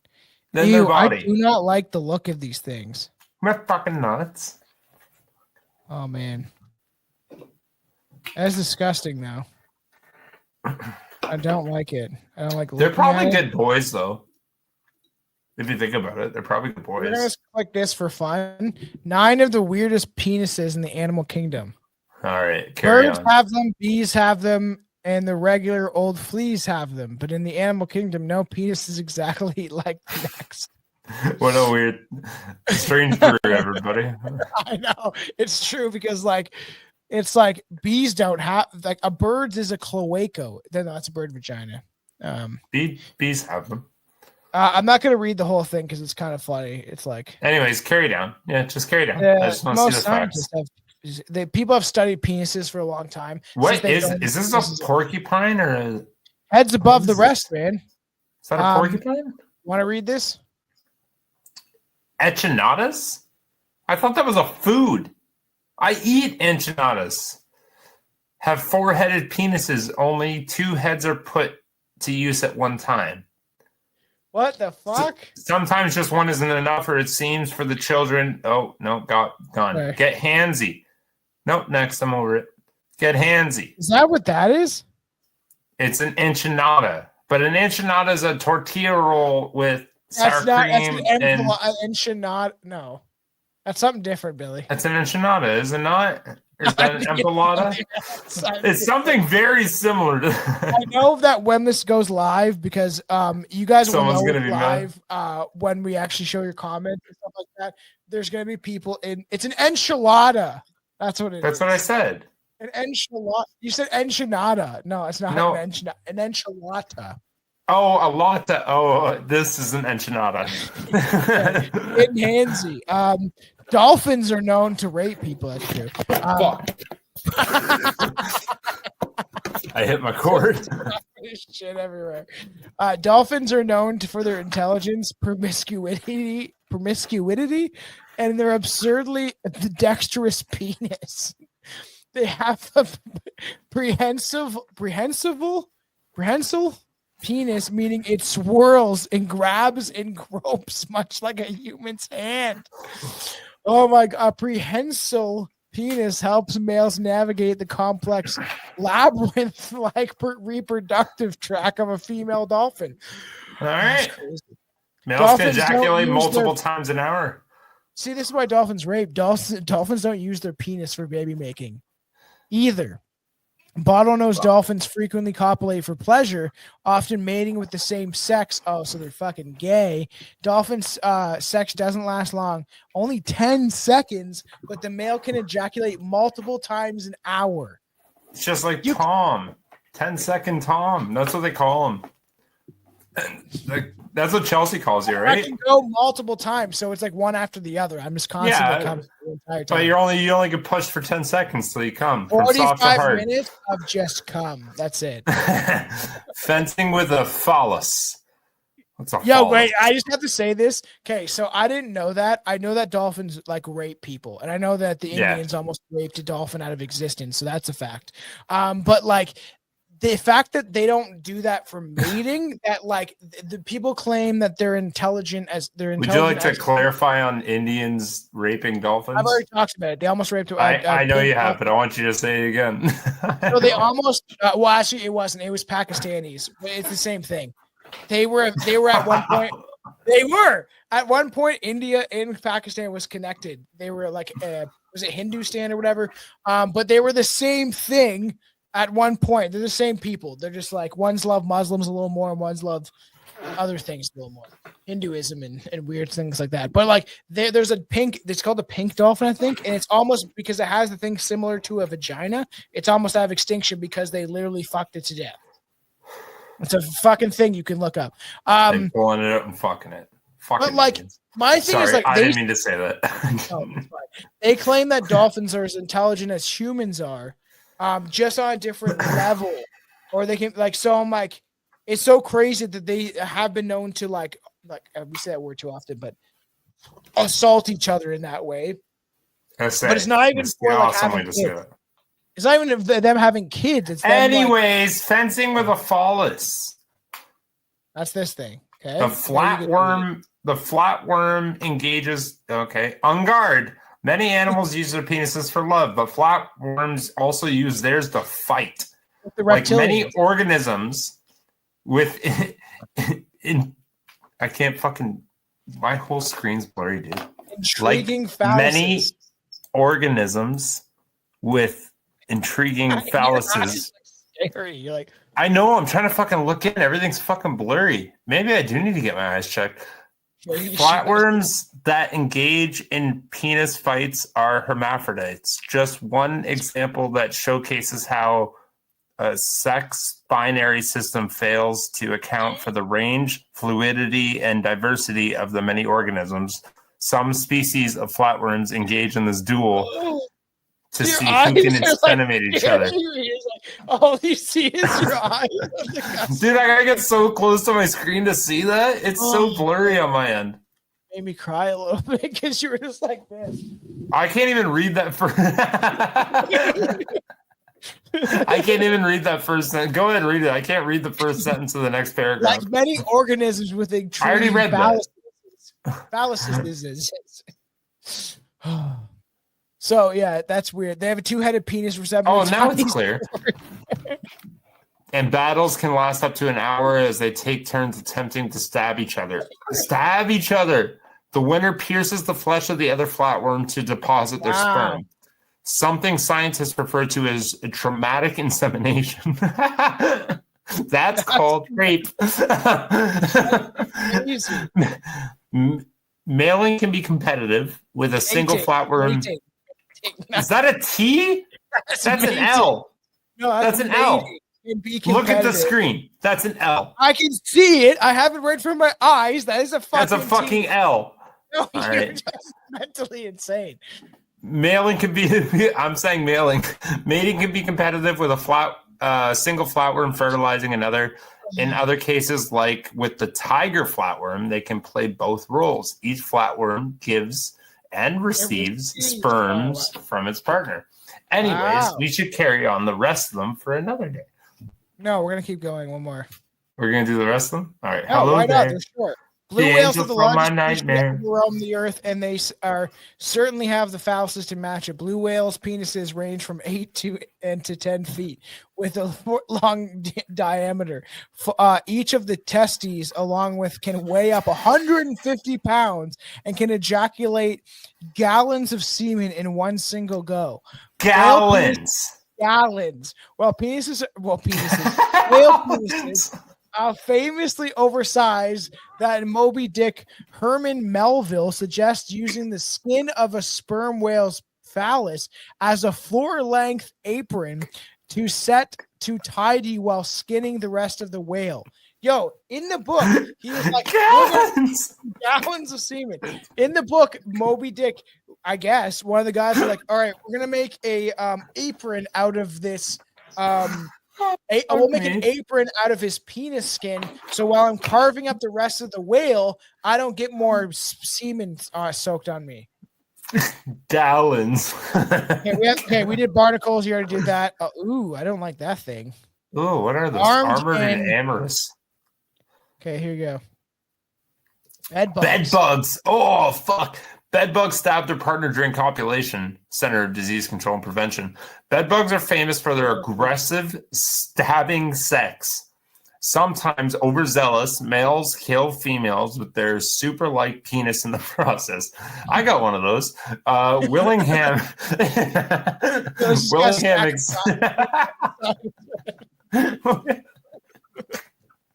than their I body. do not like the look of these things. Am I fucking nuts? Oh, man. That's disgusting, though. I don't like it. I don't like. They're probably at it. good boys, though. If you think about it, they're probably good We're gonna boys. click this for fun. 9 of the weirdest penises in the animal kingdom. All right, carry Birds on. have them, bees have them, and the regular old fleas have them. But in the animal kingdom, no penis is exactly like the next. What a weird, strange brew, everybody. I know it's true because it's like bees don't have like a bird's is a cloaco. Then that's a bird vagina. Bees have them. I'm not gonna read the whole thing because it's kind of funny. It's like, anyways, carry down. Yeah, just carry down. I just want to see the facts. People have studied penises for a long time. What is this a porcupine or a heads above the rest, man? Is that a porcupine? Want to read this? Enchiladas? I thought that was a food. I eat enchiladas. Have 4-headed penises. Only 2 heads are put to use at one time. What the fuck? Sometimes just one isn't enough, or it seems for the children. Oh, no, gone. Okay. Get handsy. Nope, next, I'm over it. Get handsy. Is that what that is? It's an enchilada, but an enchilada is a tortilla roll with sour cream and enchilada. No, that's something different, Billy. That's an enchilada, is it not? Is that an empalada? It's something very similar to I know that when this goes live, because you guys will know gonna be live when we actually show your comments and stuff like that. There's gonna be people in. It's an enchilada. That's what it is. That's what I said. An enchilada. You said enchilada. No, it's not an enchilada. An enchilada. Oh, a latte. Oh, this is an enchilada. In handsy. Dolphins are known to rape people. That's true. Fuck. I hit my cord. Shit everywhere. Dolphins are known for their intelligence, promiscuity, and their absurdly dexterous penis. They have a prehensile penis, meaning it swirls and grabs and gropes much like a human's hand. Oh my God, a prehensile penis helps males navigate the complex labyrinth-like reproductive tract of a female dolphin. All right. Males Dolphins can ejaculate don't use multiple times an hour. See, this is why dolphins rape. Dolphins don't use their penis for baby making either. Bottlenose dolphins frequently copulate for pleasure, often mating with the same sex. Oh, so they're fucking gay. Dolphins' sex doesn't last long, only 10 seconds, but the male can ejaculate multiple times an hour. It's just like Tom. 10-second Tom. That's what they call him. Like, that's what Chelsea calls you, I right? can go multiple times, so it's like one after the other. I'm just constantly coming the entire time. But you only get pushed for 10 seconds till you come. From soft to 45 hard. minutes of just come. That's it. Fencing with a phallus. What's a Yo, phallus? wait, I just have to say this. Okay, so I didn't know that. I know that dolphins like rape people, and I know that the Indians almost raped a dolphin out of existence, so that's a fact. But like the fact that they don't do that for mating, that like the people claim that they're intelligent as they're intelligent. Would you like to clarify on Indians raping dolphins? I've already talked about it. They almost raped. I know you have, but I want you to say it again. No, they almost. Well, actually, it wasn't. It was Pakistanis. But it's the same thing. They were at one point. They were at one point. India and Pakistan was connected. They were like, was it Hindustan or whatever? But they were the same thing at one point. They're the same people. They're just like one's love Muslims a little more, and one's love other things a little more, Hinduism and weird things like that. But like there's a pink. It's called the pink dolphin, I think, and it's almost because it has the thing similar to a vagina. It's almost out of extinction because they literally fucked it to death. It's a fucking thing you can look up. They're pulling it up and fucking it. Fucking but like Indians. my thing is like I didn't mean to say that. They claim that dolphins are as intelligent as humans are, just on a different level, or they can like. So I'm like, it's so crazy that they have been known to like we say that word too often, but assault each other in that way. But it's not even for like having kids. It's not even them having kids. It's them, anyways, fencing with a phallus. That's this thing. Okay. The flatworm engages. Okay. On guard. Many animals use their penises for love, but flatworms also use theirs to fight. Like many organisms with I can't fucking my whole screen's blurry, dude. Intriguing like phalluses. Many organisms with intriguing phalluses. You're like, I know, I'm trying to fucking look in. Everything's fucking blurry. Maybe I do need to get my eyes checked. Flatworms that engage in penis fights are hermaphrodites. Just one example that showcases how a sex binary system fails to account for the range, fluidity, and diversity of the many organisms. Some species of flatworms engage in this duel to see who can inseminate each other. All you see is your eyes. Dude, I gotta get so close to my screen to see that. It's so blurry on my end. Made me cry a little bit because you were just like this. I can't even read that first. I can't even read that first sentence. Go ahead and read it. I can't read the first sentence of the next paragraph. Like many organisms with I already read that. Phalluses. So yeah, that's weird. They have a two-headed penis resemblance. Oh, now it's clear. And battles can last up to an hour as they take turns attempting to stab each other. Stab each other. The winner pierces the flesh of the other flatworm to deposit their sperm. Something scientists refer to as a traumatic insemination. That's called rape. Mailing can be competitive with a single flatworm. Is that a T? That's an L. No, that's an L. Look at the screen. That's an L. I can see it. I have it right from my eyes. That is a fucking That's a fucking L. No, all you're right. just mentally insane. Mailing can be, I'm saying mailing. Mating can be competitive with a single flatworm fertilizing another. In other cases, like with the tiger flatworm, they can play both roles. Each flatworm gives and receives sperms from its partner. Anyways, we should carry on the rest of them for another day. No, we're going to keep going. One more. We're going to do the rest of them? All right. No, hello why there. not? They're short. Blue whales are the largest nightmare. creatures roam the earth, and they certainly have the phalluses to match it. Blue whales' penises range from 8 to 10 feet, with a foot-long diameter. Each of the testes, along with, can weigh up 150 pounds and can ejaculate gallons of semen in one single go. Gallons. Whale penises famously oversized that Moby Dick Herman Melville suggests using the skin of a sperm whale's phallus as a floor-length apron to set to tidy while skinning the rest of the whale. Yo, in the book, he was like gallons of semen. In the book, Moby Dick, I guess one of the guys was like, "All right, we're gonna make a apron out of this. We'll make an apron out of his penis skin. So while I'm carving up the rest of the whale, I don't get more semen soaked on me." Gallons. We did barnacles. You already did that. I don't like that thing. Oh, what are those? Armored and amorous. Okay, here you go. Bedbugs. Bedbugs. Oh, fuck. Bedbugs stabbed their partner during copulation. Center of Disease Control and Prevention. Bedbugs are famous for their aggressive stabbing sex. Sometimes overzealous, males kill females with their super-like penis in the process. I got one of those. Willingham.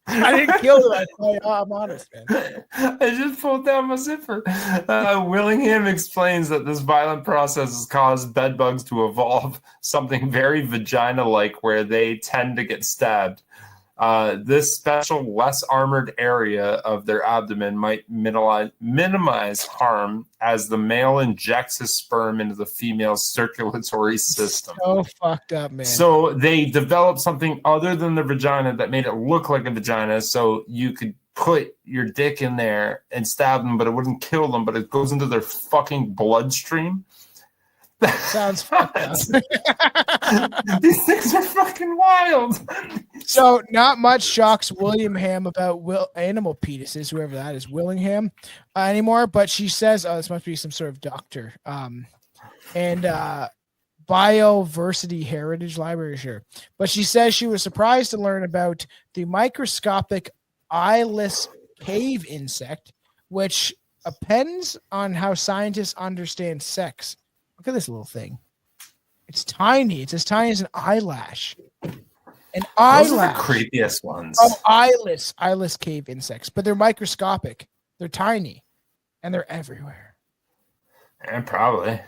I didn't kill them. I'm honest, man. I just pulled down my zipper. Willingham explains that this violent process has caused bedbugs to evolve something very vagina-like where they tend to get stabbed. This special, less armored area of their abdomen might minimize harm as the male injects his sperm into the female's circulatory system. So fucked up, man. So they developed something other than the vagina that made it look like a vagina, so you could put your dick in there and stab them, but it wouldn't kill them, but it goes into their fucking bloodstream. Sounds fucked up. These things are fucking wild. So not much shocks William Ham about animal penises, whoever that is, Willingham, anymore. But she says, this must be some sort of doctor. And Bioversity Heritage Library, sure. But she says she was surprised to learn about the microscopic eyeless cave insect, which depends on how scientists understand sex. Look at this little thing. It's tiny. It's as tiny as an eyelash. An eyelash. Those are the creepiest ones. Oh, eyeless cave insects, but they're microscopic. They're tiny, and they're everywhere. And probably.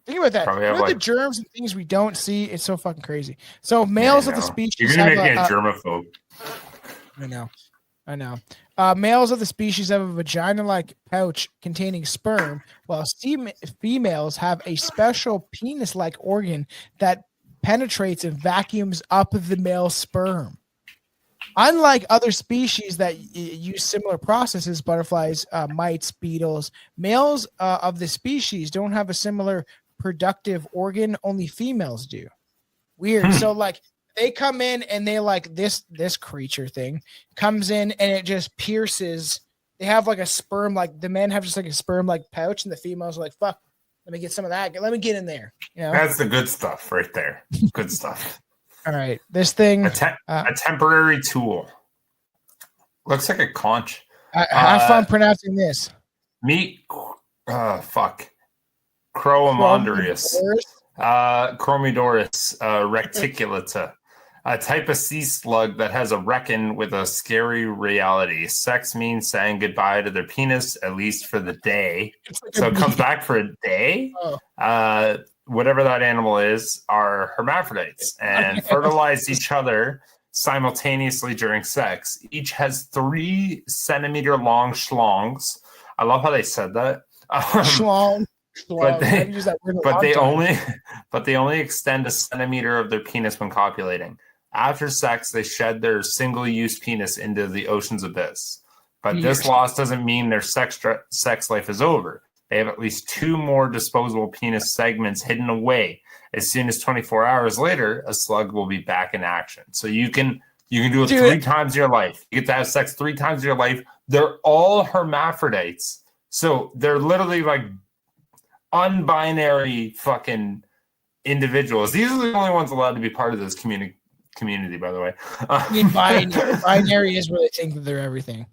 Think about that. Probably What have, are the like, germs and things we don't see? It's so fucking crazy. So males of the species. You're gonna make me a germaphobe. I know. Males of the species have a vagina-like pouch containing sperm, while females have a special penis-like organ that penetrates and vacuums up the male sperm. Unlike other species that use similar processes, butterflies, mites, beetles, males of the species don't have a similar productive organ. Only females do. Weird. So, like, they come in and they like this creature thing comes in and it just pierces. They have like a sperm, like the men have just like a sperm like pouch, and the females are like, fuck, let me get some of that. Let me get in there. You know? That's the good stuff right there. Good stuff. All right. This thing. A temporary tool. Looks like a conch. Have fun pronouncing this. Meet Croomodorus. Chromidorus reticulata. A type of sea slug that has a reckon with a scary reality. Sex means saying goodbye to their penis, at least for the day. So it comes back for a day. Oh. Whatever that animal is, are hermaphrodites and fertilize each other simultaneously during sex. Each has 3 centimeter long schlongs. I love how they said that. Schlong. But they only extend a centimeter of their penis when copulating. After sex, they shed their single-use penis into the ocean's abyss. But this loss doesn't mean their sex life is over. They have at least 2 more disposable penis segments hidden away. As soon as 24 hours later, a slug will be back in action. So you can do it 3 times in your life. You get to have sex 3 times in your life. They're all hermaphrodites. So they're literally like unbinary fucking individuals. These are the only ones allowed to be part of this community, by the way. I mean, binary is where they think that they're everything.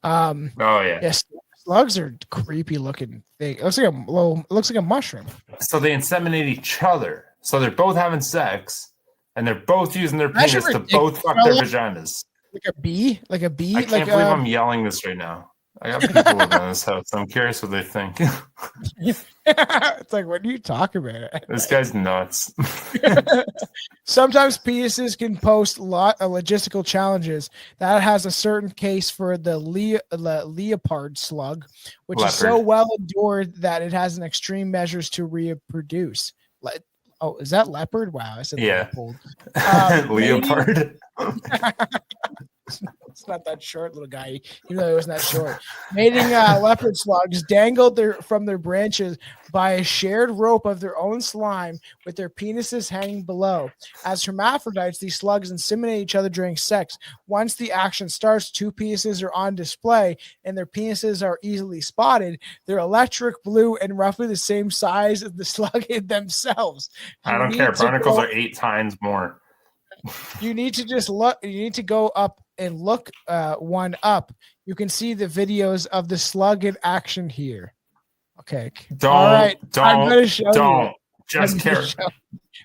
Yes, slugs are creepy looking thing. It looks like a mushroom. So they inseminate each other. So they're both having sex, and they're both using their penis to both fuck their vaginas. Like a bee? I can't believe I'm yelling this right now. I got people living in this house. I'm curious what they think. It's like, what are you talking about? This guy's nuts. Sometimes penises can post logistical challenges. That has a certain case for the leopard slug, which is so Leopard. well endured that it has an extreme measures to reproduce. Oh, is that leopard? Wow, I said Yeah. leopold. Leopard. It's not that short, little guy. Even though it wasn't that short. Mating leopard slugs dangled from their branches by a shared rope of their own slime with their penises hanging below. As hermaphrodites, these slugs inseminate each other during sex. Once the action starts, two penises are on display and their penises are easily spotted. They're electric blue and roughly the same size as the slug themselves. I don't care. Barnacles are 8 times more. You need to just look. You need to go up and look one up. You can see the videos of the slug in action here. Okay. Don't. I'm gonna show don't. you. Just care.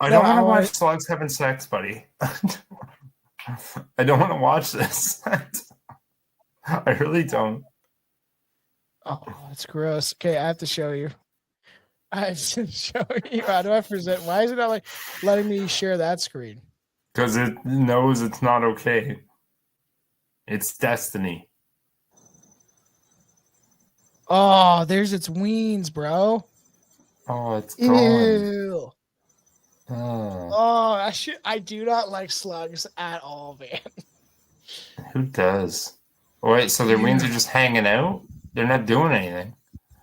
I No, don't want to I watch want- slugs having sex, buddy. I don't want to watch this. I really don't. Oh, that's gross. Okay, I have to show you. I have to show you. How do I present? Why is it not like letting me share that screen? Because it knows it's not okay. It's destiny. Oh, there's its weens, bro. Oh, it's gone. Ew. Oh, Oh, I do not like slugs at all, man. who does? Wait, so their wings are just hanging out? They're not doing anything.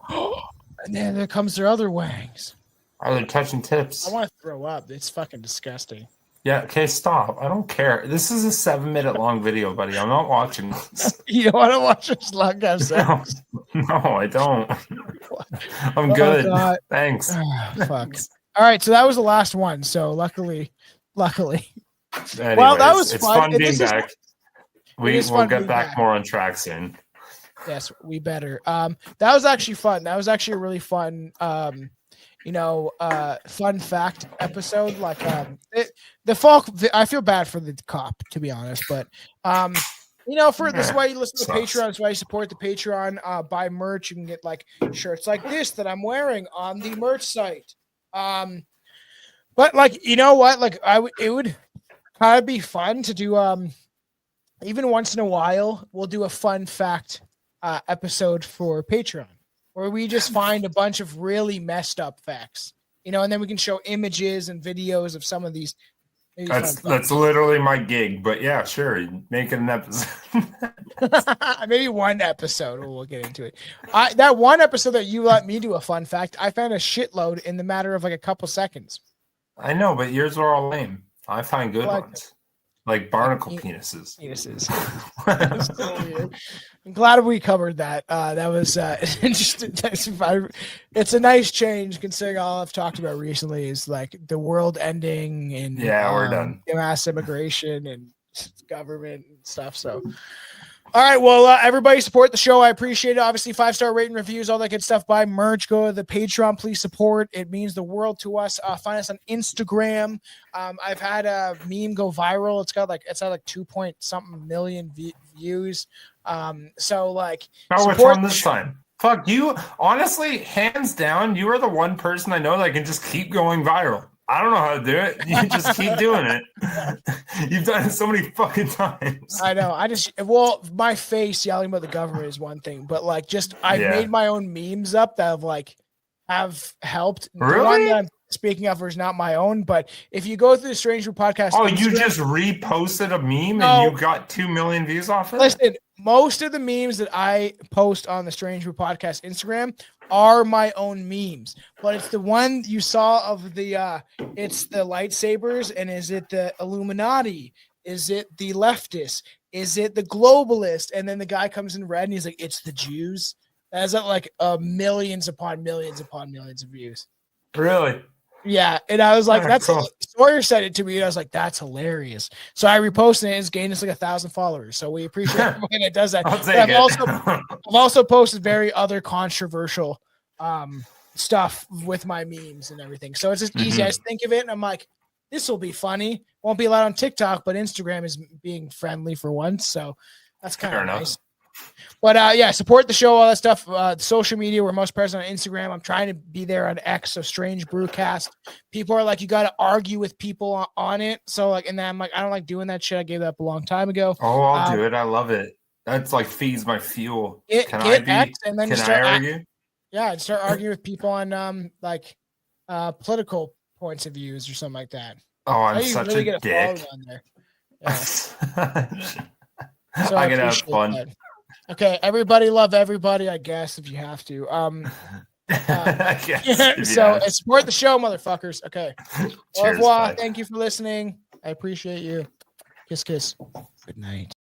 And then there comes their other wangs. Are they touching tips? I want to throw up. It's fucking disgusting. Yeah, okay, stop. I don't care. This is a 7-minute long video, buddy. I'm not watching this. You don't want to watch a slug have sex? No, I don't. I'm good. God. Thanks. Ah, fuck. All right, so that was the last one. So luckily. Anyways, Well, that was it's fun. fun And being this is- back. it is We'll fun get being back back. more on track soon. Yes, we better. That was actually fun. That was actually a really fun fun fact episode. Like the folk, I feel bad for the cop, to be honest, but for this is why you listen to the Sucks. Patreon. It's why you support the Patreon. Buy merch. You can get like shirts like this that I'm wearing on the merch site. But like, you know what? Like it would kind of be fun to do. Even once in a while, we'll do a fun fact episode for Patreon, where we just find a bunch of really messed up facts, and then we can show images and videos of some of these. That's literally my gig, but yeah, sure. Make it an episode. Maybe one episode we'll get into it. That one episode that you let me do a fun fact, I found a shitload in the matter of like a couple seconds. I know, but yours are all lame. I find good Like- ones. Like barnacle penises. That's so weird. I'm glad we covered that. That was interesting. It's a nice change considering all I've talked about recently is like the world ending and Yeah, we're done. mass immigration and government and stuff. So, all right. Well, everybody support the show. I appreciate it. Obviously, 5-star rating, reviews, all that good stuff. Buy merch. Go to the Patreon. Please support. It means the world to us. Find us on Instagram. I've had a meme go viral. It's at like 2-point-something million views. So like, Oh, which support one this time? Fuck you. Honestly, hands down, you are the one person I know that can just keep going viral. I don't know how to do it. You just keep doing it. You've done it so many fucking times. I know. My face yelling about the government is one thing, but like, I made my own memes up that have helped. Really? The one that I'm speaking of is not my own, but if you go through the Strange Brew Podcast, Oh, you Instagram- just reposted a meme No. and you got 2 million views off it? listen. Most of the memes that I post on the Strange Brew Podcast Instagram are my own memes, but it's the one you saw of it's the lightsabers, and is it the Illuminati? Is it the leftists? Is it the globalist? And then the guy comes in red and he's like, "It's the Jews." That has like millions upon millions upon millions of views. Really? Yeah, and I was like, Yeah, "That's." cool. Sawyer said it to me, and I was like, "That's hilarious." So I reposted it. It's gained us like 1,000 followers. So we appreciate everyone that does that. I'll But take I've it. I've also posted very other controversial stuff with my memes and everything. So it's just easy. I just think of it, and I'm like, "This will be funny." Won't be allowed on TikTok, but Instagram is being friendly for once. So that's kind Fair of enough. nice. But yeah, support the show, all that stuff. Social media, we're most present on Instagram. I'm trying to be there on X, so Strange Brewcast. People are like, you got to argue with people on it. So like, and then I'm like, I don't like doing that shit. I gave that up a long time ago. Oh, I'll do it. I love it. That's like feeds my fuel. Can I argue? Yeah, I'd start arguing with people on political points of views or something like that. Oh, I'm such really a dick. On there. Yeah. So I'm gonna have fun. That. Okay, everybody love everybody, I guess, if you have to. So support the show, motherfuckers. Okay. Au revoir. Thank you for listening. I appreciate you. Kiss, kiss. Good night.